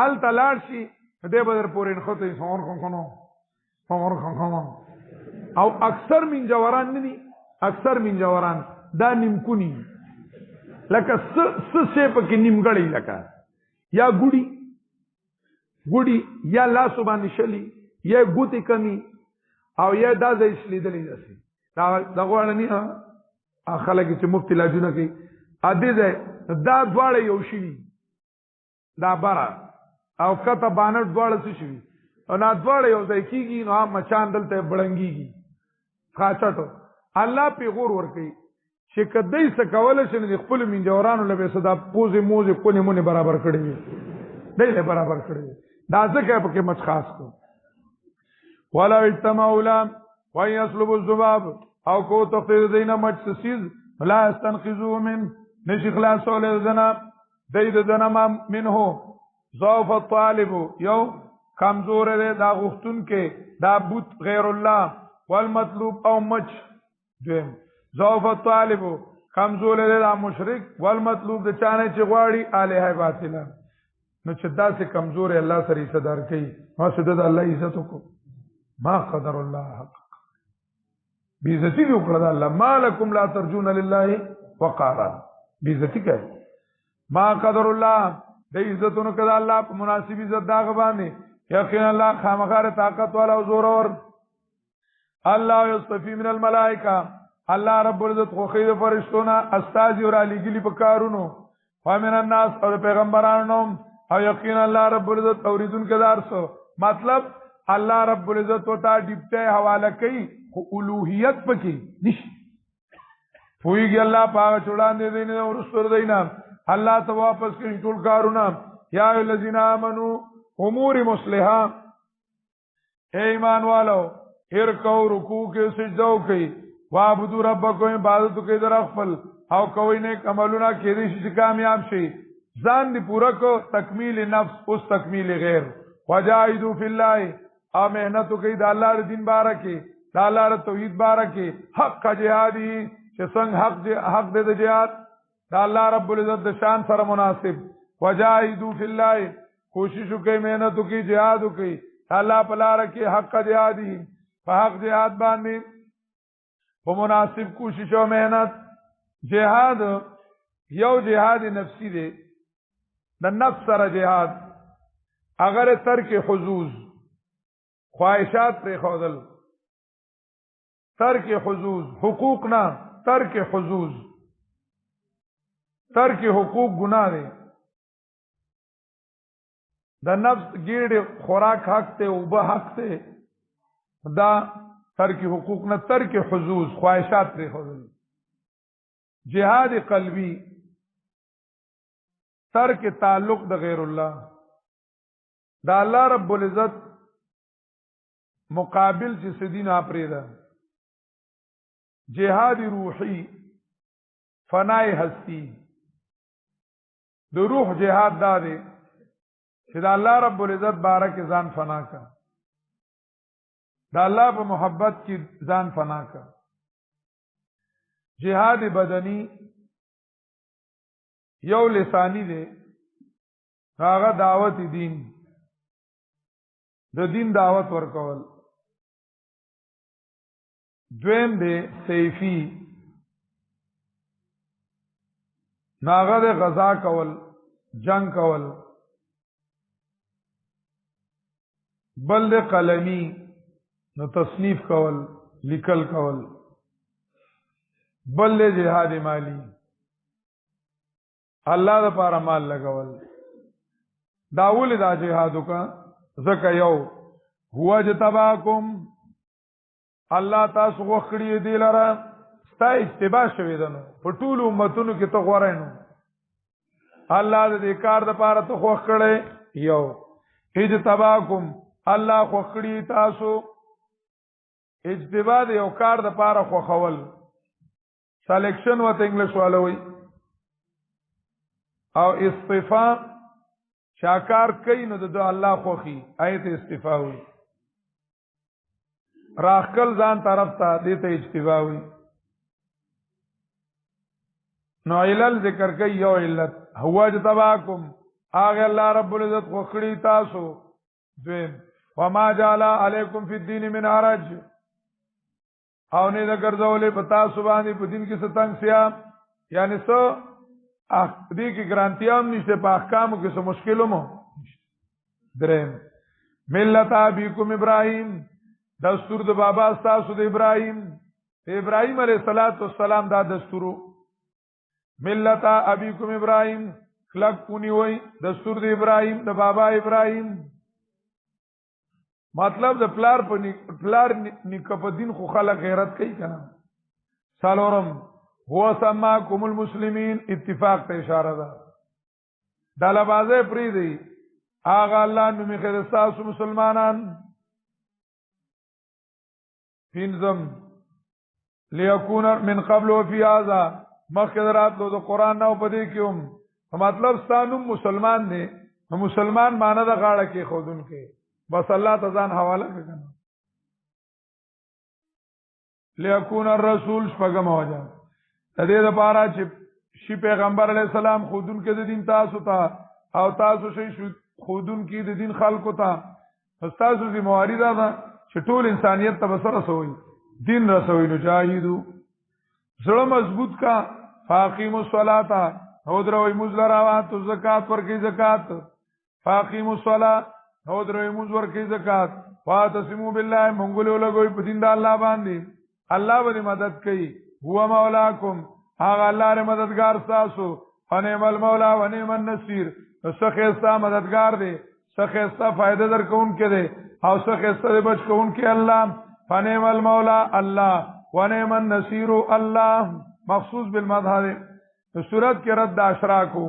ال تلار شي دې بدر پورین خطه سور کوم او اکثر منجوران نه دي اکثر منجوران دا نیمکونی لکه س س په کې نیمګړی لکه یا ګوډي یا لاسو باندې شلی یا ګوتی کمی او یا دا ځای شلیدلې داسي دا غوړنی خلک چې مفتی لاجونه کوي ا دې ځای دا دواړه یو شي دا بارا او کته باندې دواړه څه شي او نا دواړه یو ځای کیږي نو مچان دلته بړنګيږي خاصټو الله په غور ور کوي چې کدی څه کول شي د خپل منجورانو له صدا پوزه موزه کونه مونږ برابر کړی دی له برابر کړی دا ځکه په کې مچ خاص کو ولا اجتماع لام ويسلب الذباب او کو تخذ دینه مچ سیز لا استنقذوا من نشي خلاص ول زنا دید دنا منه ضعف الطالب یو کمزور دی دا غختون کې دا بوت غیر الله والمطلوب او مچ دیم ضعف الطالب کمزور دی دا مشرک والمطلوب د چانه چې غواړي الہ باطله نو چې دا سه کمزور الله سره صدر کوي ما سدد الله عزت کو ما قدر الله حق بیزتی وکړه الله مالکم لا ترجون لله وقارا بیزتی کوي ما قدر الله د عزتونو کړه الله په مناسب عزت دا غبانه یقینا الله خامخار طاقت والا او زور اور الله یصطفی من الملائکه الله رب العزت خو خیر فرشتونه استاذ اور علی گلی په کارونو ومن الناس او پیغمبرانو او یقینا الله رب العزت اوریدون کدار سو مطلب الله رب العزت وتا ډیپټه حواله کوي خو الوهیت پکې نشي پویږي الله پاک چوڑان دې دین او رسول دینا الله ته واپس کوي ټول کارونه یا الذین آمنو امور مصلحه اے ایمان والو هر کو رکوع کې سجدو کوي وعبدوا ربکم عبادت کوي در خپل او کوي نیک عملونه کې دې چې کامیاب شي ځان دې پورا کو تکمیل نفس اوس تکمیل غیر وجاهدوا فی الله او محنت کوي د الله دین بارکه د الله توحید بارکه حق جهادی چې څنګه حق دې د جهاد د الله رب العزت د شان سره مناسب وجاهدوا فی الله کوشش کوي محنت کوي جهاد کوي الله په لار کې حق جهادی په حق جهاد باندې په مناسب کوشش او محنت جهاد یو جهاد نفسی دی د نفس سره جهاد اگر ترک حظوظ خواہشات پر خودل ترک حظوظ حقوق نه ترک حظوظ ترک حقوق گناہ دی د نفس ګیړې خوراک حق ته او به حق ته دا ترک حقوق نه ترک حظوظ خواہشات پر خودل جهاد قلبی ترک تعلق د غیر الله دا الله رب العزت مقابل چې سدین اپریدا جهاد روحی فنای هستی د روح جهاد دا دی چې دا الله رب العزت بارک ځان فنا کا دا الله په محبت کې ځان فنا کا جهاد بدنی یو لسانی دی هغه دعوت دین د دین دعوت ورکول دویم دی سیفی ناغه د غزا کول جنگ کول بل د قلمی نو تصنیف کول لیکل کول بل د جهاد مالی الله د پاره مال لګول داول دا جهادو کا زکه یو هو جتباکم الله تاسو وکړی دی لره ستا اتباع شوی دنو په ټول امتونو کې ته غوړینو الله دې کار د پاره ته خو کړی یو اجتباکم الله خو کړی تاسو اجتباع یو کار د پاره خو خول سلیکشن وته انګلیش والوي او استفاء شاکار کوي نو د الله خوخي آیت استفاء وي راخل ځان طرف ته دته اجتباء وي نو علل ذکر کوي یو علت هو جتباکم اغه الله رب العزت خوخړي تاسو دویم وما جعل علیکم فی الدین من حرج او نه د ګرځولې پتا سبحانه په دین کې ستنګ سیا یعنی سو دې کې ګرانتیام نشته په احکامو کې څه مشکلو مو درم ملت ابيکم ابراهیم دستور د بابا تاسو د ابراهیم علیه السلام دا دستورو ملت ابيکم ابراهیم خلق پونی وای دستور د ابراهیم د بابا ابراهیم مطلب د پلار نکپ دین خو خلق غیرت کوي کنه سالورم هو سماکم المسلمین اتفاق ته اشاره ده د لبازه پری دی اغه الله نو میخه تاسو مسلمانان پینزم لیکون من قبل وفي هذا مخدرات لو د قران نو پدې کېوم مطلب ستانو مسلمان دی مسلمان معنی د غاړه کې خودن کې بس الله تزان حواله کړه لیکون الرسول شپږم وجه د دې لپاره چې شي پیغمبر علی السلام خودن کې د دین تاسو ته او تاسو شي خودن کې د دین خلقو ته تاسو دې موارده ده چې ټول انسانیت ته بسر رسوي دین رسوي نو جاهدو زړه مضبوط کا فاقیموا الصلاة هو دروي مزلراوات زکات ورکی زکات فاقیموا الصلاة هو دروي مز ورکی زکات واعتصموا بالله منګلو لګوي په دین د الله باندې الله باندې مدد کوي هو مولاکم هغه الله ر مددگار تاسو فنعم المولا ونعم النصير سخیستا مددگار دی سخیستا فائدہ در کون کې دی او سخیستا بچ کون کې الله فنعم المولا الله ونعم النصير الله مخصوص بالمظهر صورت کې رد اشراکو